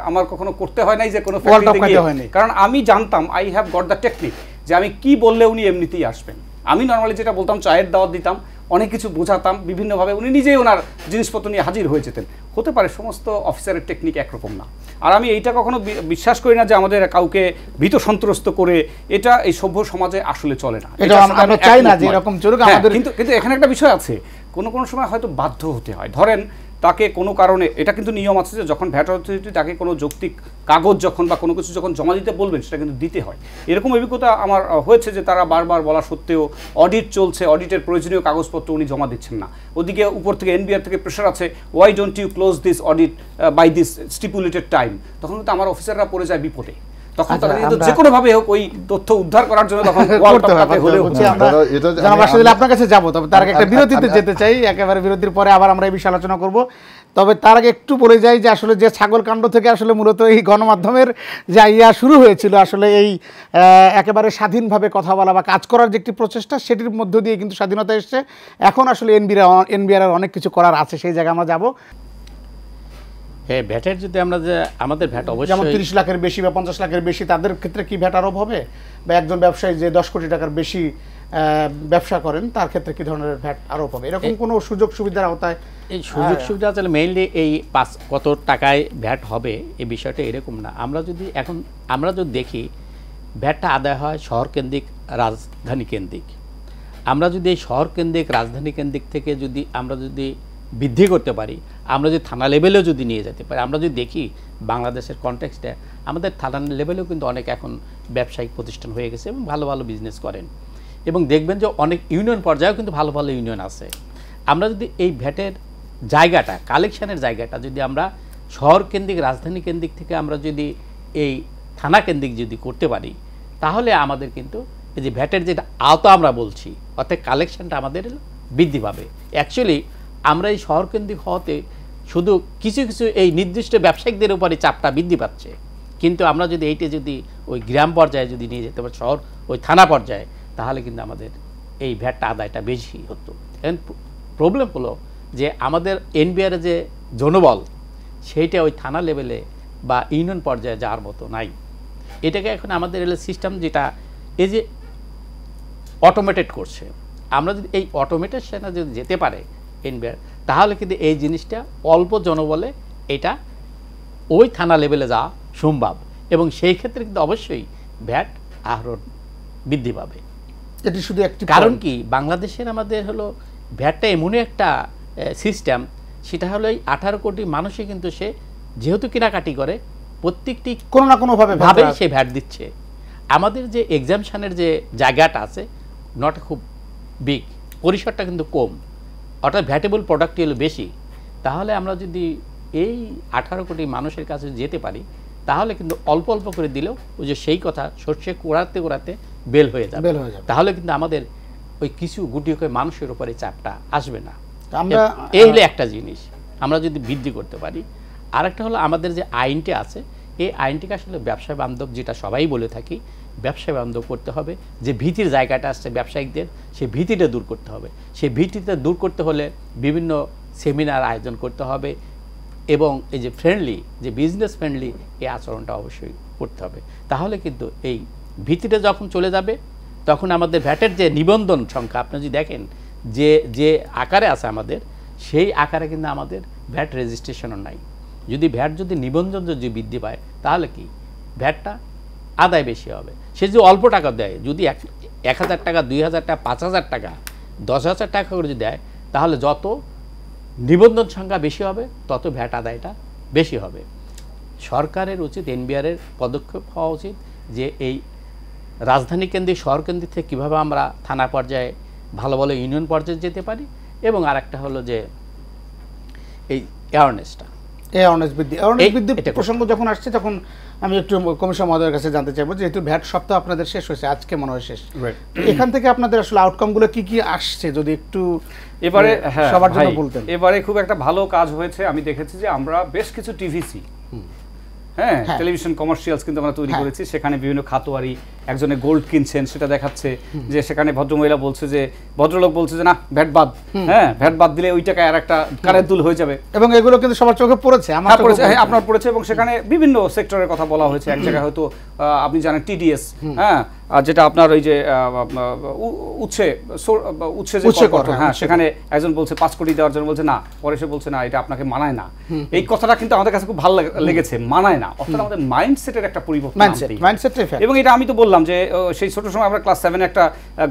আমার কখনো করতে হয় নাই যে কোনো ফ্যাক্টরিতে গিয়ে, কারণ আমি জানতাম I have got the technique যে আমি কি বললে উনি এমনিতেই আসবেন। আমি নর্মালি যেটা বলতাম, চায়ের দাওয়াত দিতাম, অনেক কিছু বোঝাতাম বিভিন্নভাবে, উনি নিজেই ওনার জিনিসপত্র নিয়ে হাজির হয়ে যেতেন। হতে পারে সমস্ত অফিসারের টেকনিক একরকম না। আর আমি এইটা কখনো বিশ্বাস করি না যে আমাদের কাউকে ভীত সন্ত্রস্ত করে, এটা এই সভ্য সমাজে আসলে চলে না। আমরা চাই না যে এরকম চলুক আমাদের। কিন্তু এখানে একটা বিষয় আছে, কোনো সময় হয়তো বাধ্য হতে হয়। ধরেন তাকে কোনো কারণে, এটা কিন্তু নিয়ম আছে যে যখন ভ্যাট অথরিটি তাকে কোনো যৌক্তিক কাগজ যখন বা কোনো কিছু যখন জমা দিতে বলবেন, সেটা কিন্তু দিতে হয়। এরকম অভিজ্ঞতা আমার হয়েছে যে তারা বারবার বলা সত্ত্বেও অডিট চলছে, অডিটের প্রয়োজনীয় কাগজপত্র উনি জমা দিচ্ছেন না। ওদিকে উপর থেকে এনবিআর থেকে প্রেশার আছে, why don't you close this audit by this stipulated time. তখন কিন্তু আমার অফিসাররা পড়ে যায় বিপদে। তখন তারা কিন্তু যে কোনো ভাবে হোক ওই তথ্য উদ্ধার করার জন্য তখন আপনার কাছে যাবো। তবে তার আগে একটা বিরতিতে যেতে চাই, একেবারে বিরতির পরে আবার আমরা এই বিষয়ে আলোচনা করব। তবে তার আগে একটু বলে যাই যে আসলে যে ছাগল কাণ্ড থেকে আসলে মূলত এই গণমাধ্যমের যে ইয়া শুরু হয়েছিল, আসলে এই একেবারে স্বাধীনভাবে কথা বলা বা কাজ করার যে একটি প্রচেষ্টা, সেটির মধ্য দিয়ে কিন্তু স্বাধীনতা এসছে। এখন আসলে এনবিআর অনেক কিছু করার আছে, সেই জায়গায় আমরা যাবো। হ্যাঁ, ভ্যাটের যদি আমরা যে আমাদের ভ্যাট অবশ্যই যেমন 30 লাখের বেশি বা 50 লাখের বেশি, তাদের ক্ষেত্রে কি ভ্যাট আরোপ হবে? বা একজন ব্যবসায়ী যে 10 কোটি টাকার বেশি ব্যবসা করেন, তার ক্ষেত্রে কি ধরনের ভ্যাট আরোপ হবে? এরকম কোনো সুযোগ সুবিধার আওতায়? এই সুযোগ সুবিধা আসলে মেইনলি এই কত টাকায় ভ্যাট হবে এই বিষয়টা এরকম না। আমরা যদি দেখি ভ্যাটটা আদায় হয় শহর কেন্দ্রিক, রাজধানী কেন্দ্রিক। আমরা যদি এই শহর কেন্দ্রিক, রাজধানী কেন্দ্রিক থেকে আমরা যদি বৃদ্ধি করতে পারি, আমরা যদি থানা লেভেলেও যদি নিয়ে যেতে পারি, আমরা যদি দেখি বাংলাদেশের কনটেক্সটে আমাদের থানা লেভেলেও কিন্তু অনেক এখন ব্যবসায়িক প্রতিষ্ঠান হয়ে গেছে এবং ভালো ভালো বিজনেস করেন, এবং দেখবেন যে অনেক ইউনিয়ন পর্যায়েও কিন্তু ভালো ভালো ইউনিয়ন আছে। আমরা যদি এই ভ্যাটের জায়গাটা, কালেকশানের জায়গাটা যদি আমরা শহর কেন্দ্রিক, রাজধানী কেন্দ্রিক থেকে আমরা যদি এই থানা কেন্দ্রিক যদি করতে পারি, তাহলে আমাদের কিন্তু এই যে ভ্যাটের যেটা আওতা আমরা বলছি, অর্থাৎ কালেকশানটা আমাদের বৃদ্ধি পাবে। অ্যাকচুয়ালি আমরা এই শহর কেন্দ্রিক হওয়াতে শুধু কিছু কিছু এই নির্দিষ্ট ব্যবসায়িকদের উপরে চাপটা বৃদ্ধি পাচ্ছে, কিন্তু আমরা যদি এইটা যদি ওই গ্রাম পর্যায়ে যদি নিয়ে যেতে পারি, শহর ওই থানা পর্যায়ে, তাহলে কিন্তু আমাদের এই ভ্যাটটা আদায়টা বেশি হতো। এখন প্রবলেম হলো যে আমাদের এনবিআরের যে জনবল, সেইটা ওই থানা লেভেলে বা ইউনিয়ন পর্যায়ে যাওয়ার মতো নাই। এটাকে এখন আমাদের সিস্টেম যেটা এই যে অটোমেটেড করছে, আমরা যদি এই অটোমেটেশনে যদি যেতে পারে এনবিআর, তাহলে কিন্তু এই জিনিসটা অল্প জনবলে এটা ওই থানা লেভেলে যাওয়া সম্ভব, এবং সেই ক্ষেত্রে কিন্তু অবশ্যই ভ্যাট আহরণ বৃদ্ধি পাবে। এটি শুধু একটি কারণ কি, বাংলাদেশের আমাদের হলো ভ্যাটটা এমনই একটা সিস্টেম, সেটা হলো এই 18 কোটি মানুষই কিন্তু সে যেহেতু কেনাকাটি করে, প্রত্যেকটি কোনো না কোনোভাবে সে ভ্যাট দিচ্ছে। আমাদের যে এক্সামশনের যে জায়গাটা আছে নট খুব বিগ, পরিসরটা কিন্তু কম, অর্থাৎ ভ্যাটেবল প্রোডাক্টই হলো বেশি। তাহলে আমরা যদি এই 18 কোটি মানুষের কাছে যেতে পারি, তাহলে কিন্তু অল্প অল্প করে দিলেও ওই যে সেই কথা সর্ষে কুড়াতে কুড়াতে বেল হয়ে যাবে, তাহলে কিন্তু আমাদের ওই কিছু গুটি করে মানুষের উপরে চাপটা আসবে না। এই হলো একটা জিনিস আমরা যদি বৃদ্ধি করতে পারি। আরেকটা হলো আমাদের যে আইনটা আছে, এই আইনটিকে আসলে ব্যবসা বান্ধব, যেটা সবাই বলে থাকি, ব্যবসা বান্ধব করতে হবে। যে ভীতির জায়গাটা আসছে ব্যবসায়িকদের, সেই ভীতিটা দূর করতে হবে। সেই ভীতিটা দূর করতে হলে বিভিন্ন সেমিনার আয়োজন করতে হবে এবং এই যে ফ্রেন্ডলি, যে বিজনেস ফ্রেন্ডলি এই আচরণটা অবশ্যই করতে হবে। তাহলে কিন্তু এই ভীতিটা যখন চলে যাবে, তখন আমাদের ভ্যাটের যে নিবন্ধন সংখ্যা আপনি যদি দেখেন যে আকারে আছে আমাদের, সেই আকারে কিন্তু আমাদের ভ্যাট রেজিস্ট্রেশনও নাই। যদি ভ্যাট যদি নিবন্ধন যদি বৃদ্ধি পায়, তাহলে কি ভ্যাটটা আদায় বেশি হবে। সে যদি অল্প টাকা দেয়, যদি 1,000 টাকা, 2,000 টাকা, 5,000 টাকা, 10,000 টাকা করে যদি দেয়, তাহলে যত নিবন্ধন সংখ্যা বেশি হবে তত ভ্যাট আদায়টা বেশি হবে। সরকারের উচিত, এনবিআরের পদক্ষেপ হওয়া উচিত যে এই রাজধানী কেন্দ্রিক, শহর কেন্দ্রিক থেকে কীভাবে আমরা থানা পর্যায়ে ভালো ভালো ইউনিয়ন পর্যায়ে যেতে পারি। এবং আরেকটা হলো যে এই অ্যাওয়ারনেসটা, অ্যাওয়ারনেস বৃদ্ধি প্রসঙ্গ যখন আসছে, তখন আমি একটু কমিশন মহোদয়ের কাছে জানতে চাইবো, যেহেতু ভ্যাট সপ্তাহ আপনাদের শেষ হয়েছে, আজকে মনে হয় শেষ, তো এখান থেকে আপনাদের আসলে আউটকামগুলো কি কি আসছে যদি একটু এবারে সবার জন্য বলতেন। এবারে খুব একটা ভালো কাজ হয়েছে। আমি দেখেছি যে আমরা বেশ কিছু টিভিসি, হ্যাঁ, টেলিভিশন কমার্শিয়ালস কিন্তু আমরা তৈরি করেছি। সেখানে বিভিন্ন খাতোয়ারি, একজনে গোল্ড কিনছেন সেটা দেখাচ্ছে, যে সেখানে ভদ্রমহিলা বলছে যে, ভদ্রলোক বলছে যে না ভ্যাট বাদ, হ্যাঁ ভ্যাট বাদ দিলে ওই টাকায় আর একটা কানের দুল হয়ে যাবে। এবং এগুলো কিন্তু সবার চোখে পড়েছে, আমার পড়েছে, হ্যাঁ আপনার পড়েছে। এবং সেখানে বিভিন্ন সেক্টরের কথা বলা হয়েছে। এক জায়গায় হয়তো আপনি জানেন টিডিএস, হ্যাঁ, যেটা আপনার ওই যে উচ্ছে হ্যাঁ, সেখানে একজন বলছে 5 কোটি দেওয়ার জন্য, বলছে না, পরে সে বলছে না এটা আপনাকে মানায় না। এই কথাটা কিন্তু আমাদের কাছে খুব ভালো লেগেছে, মানায় না, অর্থাৎ আমাদের মাইন্ডসেটের একটা পরিবর্তন। এবং এটা আমি তো বললাম যে সেই ছোট সময় আমরা ক্লাস 7 একটা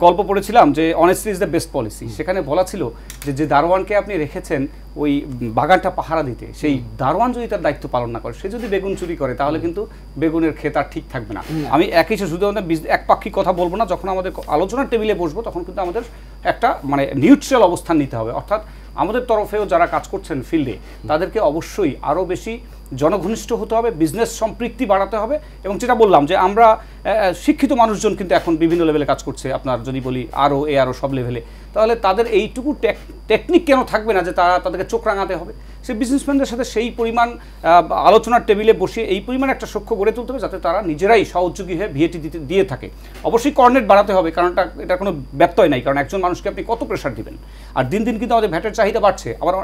গল্প পড়েছিলাম যে honesty is the best policy. সেখানে বলা ছিল যে দারোয়ানকে আপনি রেখেছেন ওই বাগানটা পাহারা দিতে, সেই দারোয়ান যদি তার দায়িত্ব পালন না করে, সে যদি বেগুন চুরি করে, তাহলে কিন্তু বেগুনের ক্ষেত আর ঠিক থাকবে না। আমি একই শুধু একপাক্ষিক কথা বলবো না, যখন আমাদের আলোচনার টেবিলে বসবো তখন কিন্তু আমাদের একটা মানে নিউট্রাল অবস্থান নিতে হবে। অর্থাৎ আমাদের তরফেও যারা কাজ করছেন ফিল্ডে, তাদেরকে অবশ্যই আরও বেশি জনঘনিষ্ঠ হতে হবে, বিজনেস সম্পৃক্তি বাড়াতে হবে। এবং যেটা বললাম যে আমরা শিক্ষিত মানুষজন কিন্তু এখন বিভিন্ন লেভেলে কাজ করছে, আপনার যদি বলি আরও সব লেভেলে, তাহলে তাদের এইটুকু টেকনিক কেন থাকবে না যে তাদেরকে চোখ রাঙাতে হবে। সেই বিজনেসম্যানদের সাথে সেই পরিমাণ আলোচনার টেবিলে বসিয়ে এই পরিমাণ একটা সখ্য গড়ে তুলতে হবে যাতে তারা নিজেরাই সহযোগী হয়ে ভিএটি দিয়ে থাকে। অবশ্যই কর্নেট বাড়াতে হবে, কারণ এটা কোনো ব্যত্যয় নাই, কারণ একজন মানুষকে আপনি কত প্রেশার দিবেন। আর দিন দিন কিন্তু আমাদের ভ্যাটের চাহিদা বাড়ছে। আবার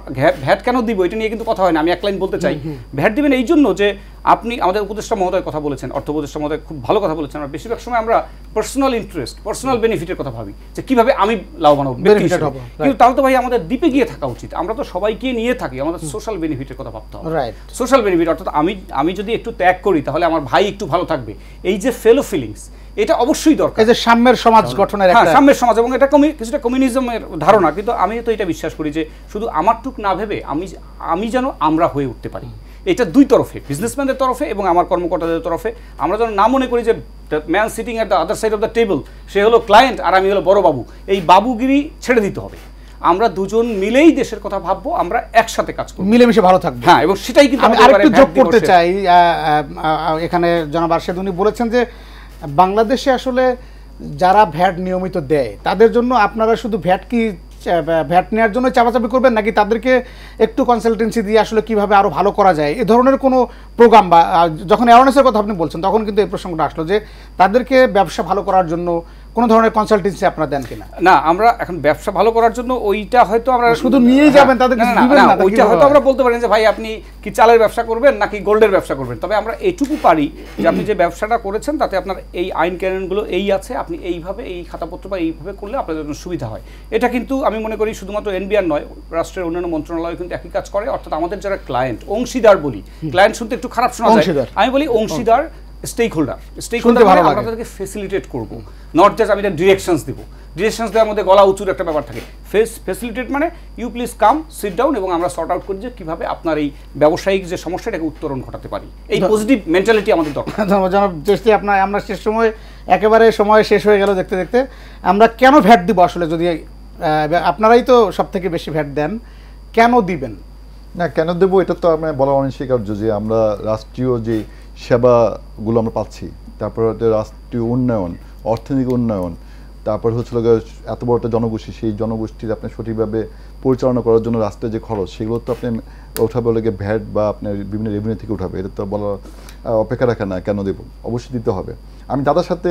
ভ্যাট কেন দিব এটা নিয়ে কিন্তু কথা হয় না। আমি এক লাইন বলতে চাই, ভ্যাট দিবেন এই জন্য যে আপনি, আমাদের উপদেষ্টা মহোদয় কথা বলেছেন, অর্থ উপদেষ্টা মহোদয় খুব ভালো কথা বলেছেন। আমরা বেশিরভাগ সময় আমরা পার্সোনাল ইন্টারেস্ট, পার্সোনাল বেনিফিটের কথা ভাবি যে কিভাবে আমি লাভবান হব, কিন্তু তাহলে তো ভাই আমাদের দ্বীপে গিয়ে থাকা উচিত। আমরা তো সবাইকে নিয়ে থাকি, আমাদের সোশ্যাল বেনিফিটের কথা ভাবতে হবে। সোশ্যাল বেনিফিট অর্থাৎ আমি যদি একটু ত্যাগ করি তাহলে আমার ভাই একটু ভালো থাকবে, এই যে ফেলো ফিলিংস, এটা অবশ্যই দরকার। এই যে সাম্যের সমাজ গঠনের একটা, সাম্যের সমাজ, এবং এটা কিছুটা কমিউনিজমের ধারণা, কিন্তু আমি তো এটা বিশ্বাস করি যে শুধু আমারটুক না ভেবে আমি যেন আমরা হয়ে উঠতে পারি। এটা দুই তরফে, বিজনেসম্যানদের তরফে এবং আমার কর্মকর্তাদের তরফে। আমরা যেন না মনে করি যে man sitting at the other side of the table, সে হলো ক্লায়েন্ট আর আমি হলো বড় বাবু। এই বাবুগিরি ছেড়ে দিতে হবে। আমরা দুজন মিলেই দেশের কথা ভাববো, আমরা একসাথে কাজ করব, মিলেমিশে ভালো থাকবো। হ্যাঁ, এবং সেটাই কিন্তু আমি আরেকটু যোগ করতে চাই। এখানে জনাব আরশেদ উনি বলেছেন যে বাংলাদেশে আসলে যারা ভ্যাট নিয়মিত দেয় তাদের জন্য আপনারা শুধু ভ্যাট নেওয়ার জন্য চাপাচাপি করবেন, নাকি তাদেরকে একটু কনসালটেন্সি দিয়ে আসলে কিভাবে আরো ভালো করা যায় এই ধরনের কোনো প্রোগ্রাম, বা যখন অ্যাওয়ারনেসের কথা আপনি বলছেন তখন কিন্তু এই প্রসঙ্গটা আসলো যে তাদেরকে ব্যবসা ভালো করার জন্য কোন ধরনের কনসালটেন্সি আপনারা দেন কিনা? না, আমরা এখন ব্যবসা ভালো করার জন্য ওইটা হয়তো আমরা শুধু নিয়েই যাবেন, তাদের কিছু দিবেন না, ওইটা হয়তো আমরা বলতে পারি যে ভাই আপনি কি চালের ব্যবসা করবেন নাকি গোল্ডের ব্যবসা করবেন। তবে আমরা এটুকু পারি যে আপনি যে ব্যবসাটা করেছেন তাতে আপনার এই আইন কানুনগুলো এই আছে, আপনি এইভাবে এই খাতাপত্র বা এইভাবে করলে আপনাদের জন্য সুবিধা হয়। এটা কিন্তু আমি মনে করি শুধুমাত্র এনবিআর নয়, রাষ্ট্রের অন্যান্য মন্ত্রণালয় কিন্তু একই কাজ করে। অর্থাৎ আমাদের যারা ক্লায়েন্ট, অংশীদার বলি, ক্লায়েন্ট শুনতে একটু খারাপ শোনা যায়, আমি বলি অংশীদার, স্টেক হোল্ডার আমরা তাদেরকে ফেসিলিটেট করবো, নট জাস্ট আমি ডিরেকশনস দিব। ডিরেকশনস দেওয়ার মধ্যে গলা উঁচুর একটা ব্যাপার থাকে। ফেসিলিটেট মানে you please come, sit down, এবং আমরা সর্ট আউট করি যে কীভাবে আপনার এই ব্যবসায়িক যে সমস্যাটাকে উত্তরণ ঘটাতে পারি। এই পজিটিভ মেন্টালিটি আমাদের দরকার। জনাব চেষ্টি, আমরা শেষ সময় একেবারে সময় শেষ হয়ে গেল দেখতে দেখতে। আমরা কেন ভ্যাট দিব আসলে, যদি আপনারাই তো সব থেকে বেশি ভ্যাট দেন, কেন দিবেন? না, কেন দেবো এটা তো আমরা বলা অনস্বীকার্য যে আমরা রাষ্ট্রীয় যে সেবাগুলো আমরা পাচ্ছি, তারপর রাষ্ট্রীয় উন্নয়ন, অর্থনৈতিক উন্নয়ন, তারপর হচ্ছিল এত বড় একটা জনগোষ্ঠী, সেই জনগোষ্ঠীর আপনি সঠিকভাবে পরিচালনা করার জন্য রাষ্ট্রের যে খরচ, সেগুলো তো আপনি উঠাবে ভ্যাট বা আপনার বিভিন্ন রেভিনিউ থেকে উঠাবে, এটা তো বলা অপেক্ষা রাখে না, কেন দেবো? অবশ্যই দিতে হবে। আমি দাদার সাথে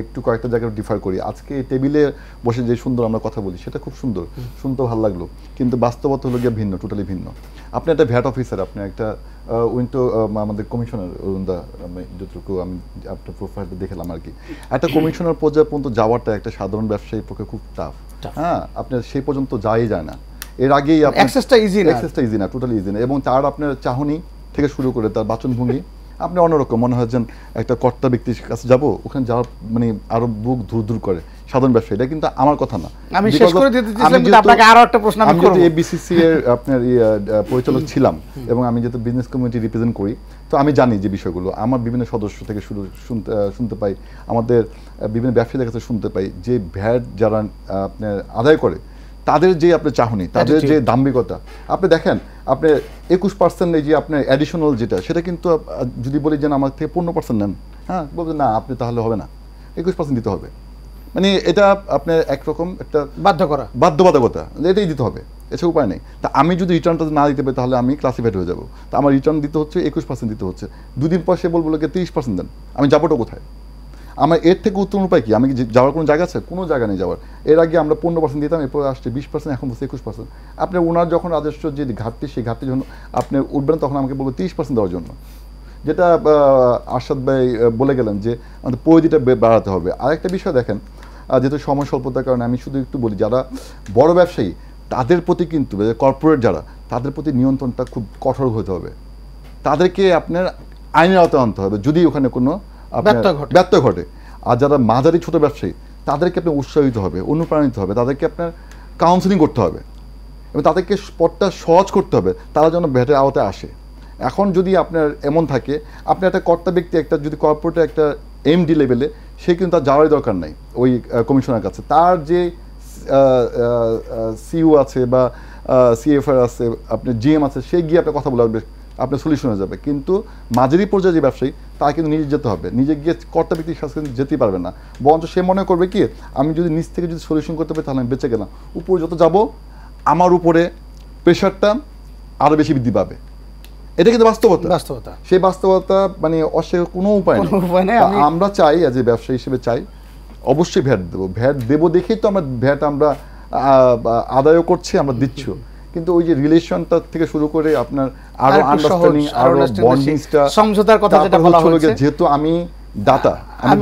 একটু কয়েকটা জায়গায় ডিফার করি। আজকে টেবিলে বসে যে সুন্দর আমরা কথা বলি সেটা খুব সুন্দর, শুনতে ভালো লাগলো, কিন্তু বাস্তবতা হলো গিয়ে ভিন্ন, টোটালি ভিন্ন। আপনি একটা ভ্যাট অফিসার, আপনি একটা উইন্টো আমাদের কমিশনার অরুণদা, আমি যতটুকু আমি আপনার প্রোফাইলটা দেখলাম আর কি, একটা কমিশনার পর্যায়ে পর্যন্ত যাওয়াটা একটা সাধারণ ব্যবসায়ীর পক্ষে খুব টাফ। হ্যাঁ, আপনার সেই পর্যন্ত যাই যায় না। এর আগেই অ্যাক্সেসটা ইজি না, টোটালি ইজি না। এবং তার আপনার চাহনি থেকে শুরু করে তার বাচনভঙ্গি আপনি অন্যরকম মনে হয় যেন একটা কর্তা ব্যক্তির কাছে যাবো, ওখানে যাওয়ার মানে আরো বুক ধুর করে সাধারণ ব্যবসা। এটা কিন্তু আমার কথা না। আমি শেষ করে দিতে চাইছিলাম, কিন্তু আপনাকে আরো একটা প্রশ্ন আমি করব। আমি এবিসিসি এর আপনার পরিচালক ছিলাম এবং আমি যেহেতু বিজনেস কমিউনিটি রিপ্রেজেন্ট করি, তো আমি জানি যে বিষয়গুলো আমার বিভিন্ন সদস্য থেকে শুনতে পাই, আমাদের বিভিন্ন ব্যবসায়ীদের কাছে শুনতে পাই যে ভ্যাট যারা আপনার আদায় করে তাদের যে আপনার চাহনি, তাদের যে দাম্ভিকতা, আপনি দেখেন আপনি 21% এই যে আপনার অ্যাডিশনাল যেটা, সেটা কিন্তু যদি বলি যে আমার থেকে 15% নেন, হ্যাঁ বলবেন না আপনি তাহলে হবে না, 21% দিতে হবে। মানে এটা আপনার একরকম একটা বাধ্যবাধকতা, এটাই দিতে হবে, এছাড়া উপায় নেই। তা আমি যদি রিটার্নটা না দিতে পারি তাহলে আমি ক্লাসিফাইড হয়ে যাবো। তা আমার রিটার্ন দিতে হচ্ছে 21% দিতে হচ্ছে। দুদিন পর সে বলবো 30% দেন, আমি যাবোটা কোথায়? আমার এর থেকে উত্তম উপায় কি? আমি যাওয়ার কোনো জায়গা আছে? কোনো জায়গা নেই যাওয়ার। এর আগে আমরা 15% দিতাম, এরপর আসছে 20%, এখন বলছে 21%। আপনার ওনার যখন রাজস্ব যে ঘাটতি, সেই ঘাটতির জন্য আপনি উঠবেন, তখন আমাকে বলবো 30% দেওয়ার জন্য। যেটা আরশাদ ভাই বলে গেলেন যে আমাদের পরিধিটা বাড়াতে হবে। আরেকটা বিষয় দেখেন, যেহেতু সময় স্বল্পতার কারণে আমি শুধু একটু বলি, যারা বড় ব্যবসায়ী তাদের প্রতি কিন্তু কর্পোরেট যারা, তাদের প্রতি নিয়ন্ত্রণটা খুব কঠোর হতে হবে। তাদেরকে আপনার আইনের আওতায় আনতে হবে যদি ওখানে কোনো ব্যত্যয় ঘটে। আর যারা মাঝারি ছোট ব্যবসায়ী তাদেরকে আপনি উৎসাহিত হবে, অনুপ্রাণিত হবে, তাদেরকে আপনার কাউন্সিলিং করতে হবে এবং তাদেরকে পথটা সহজ করতে হবে, তারা যেন ভ্যাটের আওতায় আসে। এখন যদি আপনার এমন থাকে, আপনি একটা কর্তা ব্যক্তি, একটা যদি কর্পোরেটে একটা এমডি লেভেলে, সে কিন্তু তার যাওয়ারই দরকার নাই ওই কমিশনের কাছে। তার যে সিইও আছে বা সিএফআর আছে, আপনার জিএম আছে, সে গিয়ে আপনার কথা বলবে, আপনার সলিউশন হয়ে যাবে। কিন্তু মাঝারি পর্যায়ে যে ব্যবসায়ী, তার কিন্তু নিজে যেতে হবে, নিজে গিয়ে কর্তা ব্যক্তির কাছে যেতেই পারবে না। বরঞ্চ সে মনে করবে কি, আমি যদি নিজ থেকে যদি সলিউশন করতে পারি তাহলে আমি বেঁচে গেলাম। উপরে যত যাব আমার উপরে প্রেশারটা আরো বেশি বৃদ্ধি পাবে। এটা কিন্তু বাস্তবতা। সেই বাস্তবতা মানে অস্বীকার কোনো উপায় নেই। আমরা চাই, যে ব্যবসায়ী হিসেবে চাই অবশ্যই ভ্যাট দেবো। ভ্যাট দেবো দেখেই তো আমরা ভ্যাট আমরা আদায়ও করছি, আমরা দিচ্ছি। কিন্তু ওই যে রিলেশনটা থেকে শুরু করে আপনার আরো আন্ডারস্ট্যান্ডিং, আরো বন্ডিংটা, সমঝোতার কথা যেটা বলা হচ্ছে, যেহেতু আমি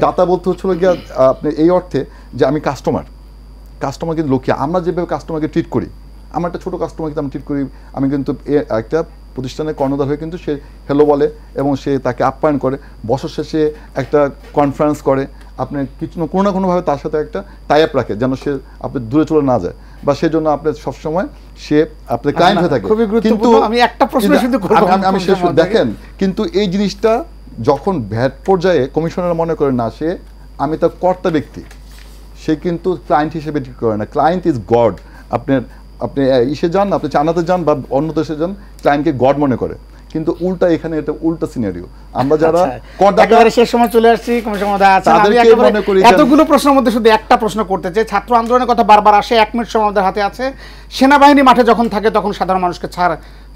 দাতা বলতে হচ্ছিল গিয়ে আপনি এই অর্থে যে আমি কাস্টমার কিন্তু লোকে আমরা যেভাবে কাস্টমারকে ট্রিট করি, আমার একটা ছোট কাস্টমারকে আমি ট্রিট করি, আমি কিন্তু একটা প্রতিষ্ঠানের কর্ণধার হয়ে কিন্তু সে হ্যালো বলে এবং সে তাকে আপ্যায়ন করে, বছর শেষে একটা কনফারেন্স করে, আপনি কিছু কোনো না কোনোভাবে তার সাথে একটা টাই আপ রাখে যেন সে আপনি দূরে চলে না যায়, বা সেজন্য আপনি সবসময় সে আপনার ক্লায়েন্ট হয়ে থাকে। কিন্তু আমি একটা প্রশ্ন শুধু করব, আমি শেষ দেখেন, কিন্তু এই জিনিসটা যখন ভ্যাট পর্যায়ে কমিশনার মনে করে না, সে আমি তার কর্তা ব্যক্তি, সে কিন্তু ক্লায়েন্ট হিসেবে ঠিক করে না। Client is god. আপনি ইসে যান, আপনি চায়নাতে যান বা অন্য দেশে যান, ক্লায়েন্টকে গড মনে করে। কিন্তু উল্টা এখানে এটা উল্টা সিনারিও। আমরা যারা একেবারে শেষ সময় চলে আসছি, এতগুলো প্রশ্নের মধ্যে শুধু একটা প্রশ্ন করতে চাই। ছাত্র আন্দোলনের কথা বারবার আসে, 1 মিনিট সময় আমাদের হাতে আছে। সেনাবাহিনী মাঠে যখন থাকে তখন সাধারণ মানুষকে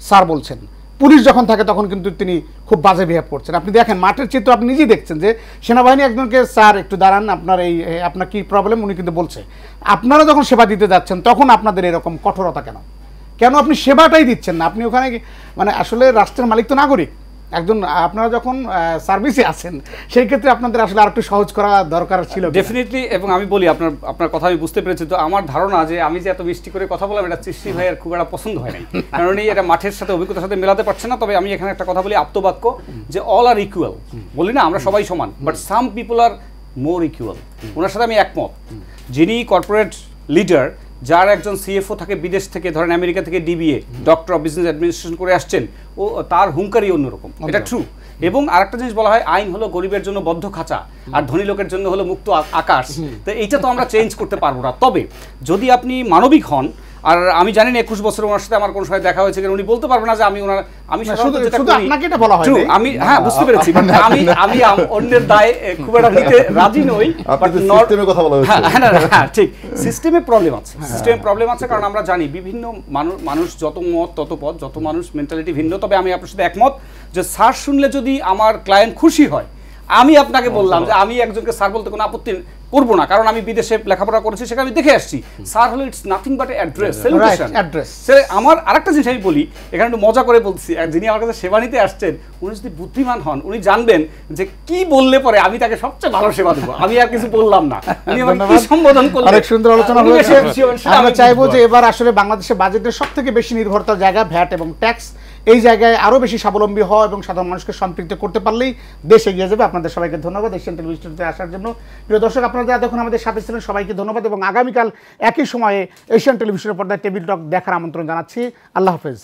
স্যার বলছেন, পুলিশ যখন থাকে তখন কিন্তু তিনি খুব বাজে বিহেভ করছেন। আপনি দেখেন মাঠের চিত্র, আপনি নিজেই দেখছেন যে সেনাবাহিনী একজনকে স্যার একটু দাঁড়ান, আপনার কি প্রবলেম, উনি কিন্তু বলছে। আপনারা যখন সেবা দিতে যাচ্ছেন তখন আপনাদের এরকম কঠোরতা কেন আপনি সেবাটাই দিচ্ছেন না? আপনি ওখানে মানে আসলে রাষ্ট্রের মালিক তো নাগরিক একজন, আপনারা যখন সার্ভিসে আছেন সেই ক্ষেত্রে আপনাদের আসলে আরেকটু সহজ করা দরকার ছিল ডেফিনেটলি। এবং আমি বলি, আপনার কথা আমি বুঝতে পেরেছি। তো আমার ধারণা যে আমি যে এত মিষ্টি করে কথা বললাম, এটা চিশতি ভাইয়ের খুব একটা পছন্দ হয় নাই, কারণ এটা মাঠের সাথে অভিজ্ঞতার সাথে মেলাতে পারছে না। তবে আমি এখানে একটা কথা বলি, আপ্তবাক্য, যে অল আর ইকুয়াল, বলি না আমরা সবাই সমান, but some people are more equal. ওনার সাথে আমি একমত। যিনি কর্পোরেট লিডার, যার একজন সিএফও থাকে বিদেশ থেকে, ধরেন আমেরিকা থেকে DBA, doctor of business administration করে আসছেন, ও তার হুঙ্কারই অন্যরকম, এটা ট্রু। এবং আরেকটা জিনিস বলা হয়, আইন হলো গরিবের জন্য বদ্ধ খাঁচা আর ধনী লোকের জন্য হলো মুক্ত আকাশ। তো এইটা তো আমরা চেঞ্জ করতে পারবো না। তবে যদি আপনি মানবিক হন, আর আমি জানি না 21 বছর ওনার সাথে আমার কোন সময় দেখা হয়েছে, উনি বলতে পারবেন না যে আমি ওনার আমি সাধারণত যেটা শুধু করি আপনাকে এটা বলা হয়নি। True, আমি হ্যাঁ বুঝতে পেরেছি, but আমি অন্যের দায় খুব একটা নিতে রাজি নই। আপনার সিস্টেমের কথা বলা হচ্ছে। হ্যাঁ ঠিক, সিস্টেমে প্রবলেম আছে, সিস্টেমে প্রবলেম আছে, কারণ আমরা জানি বিভিন্ন মানুষ যত মত তত পথ, যত মানুষ মেন্টালিটি ভিন্ন। তবে আমি আপনার সাথে একমত যে স্যার শুনলে যদি আমার ক্লায়েন্ট খুশি হয়, আমি আপনাকে বললাম যে আমি একজনকে স্যার বলতে কোনো আপত্তি করবো না, কারণ আমি বিদেশে লেখাপড়া করেছি, সেখানে আমি দেখে আসছি স্যার হলো it's nothing but address, salutation address. আমার আরেকটা জিনিস আমি বলি, এখানে একটু মজা করে বলছি, যিনি আমার কাছে সেবা নিতে আসছেন উনি যদি বুদ্ধিমান হন, উনি জানবেন যে কি বললে পরে আমি তাকে সবচেয়ে ভালো সেবা দেবো। আমি আর কিছু বললাম না, উনি আমাকে কি সম্বোধন করলেন, অনেক সুন্দর আলোচনা উনি হয়েছে। বেশি খুশি হবেন, আমরা চাইবো যে এবার আসলে বাংলাদেশের বাজেটের সবথেকে বেশি নির্ভরতার জায়গা ভ্যাট এবং ট্যাক্স, এই জায়গায় আরো বেশি স্বাবলম্বী হওয়া এবং সাধারণ মানুষকে সম্পৃক্ত করতে পারলেই দেশ এগিয়ে যাবে। আপনাদের সবাইকে ধন্যবাদ এশিয়ান টেলিভিশনতে আসার জন্য। প্রিয় দর্শক, আপনারা যারা দেখুন আমাদের সাথে ছিলেন সবাইকে ধন্যবাদ, এবং আগামীকাল একই সময়ে এশিয়ান টেলিভিশনের পর্দায় টেবিল টক দেখার আমন্ত্রণ জানাচ্ছি। আল্লাহ হাফেজ।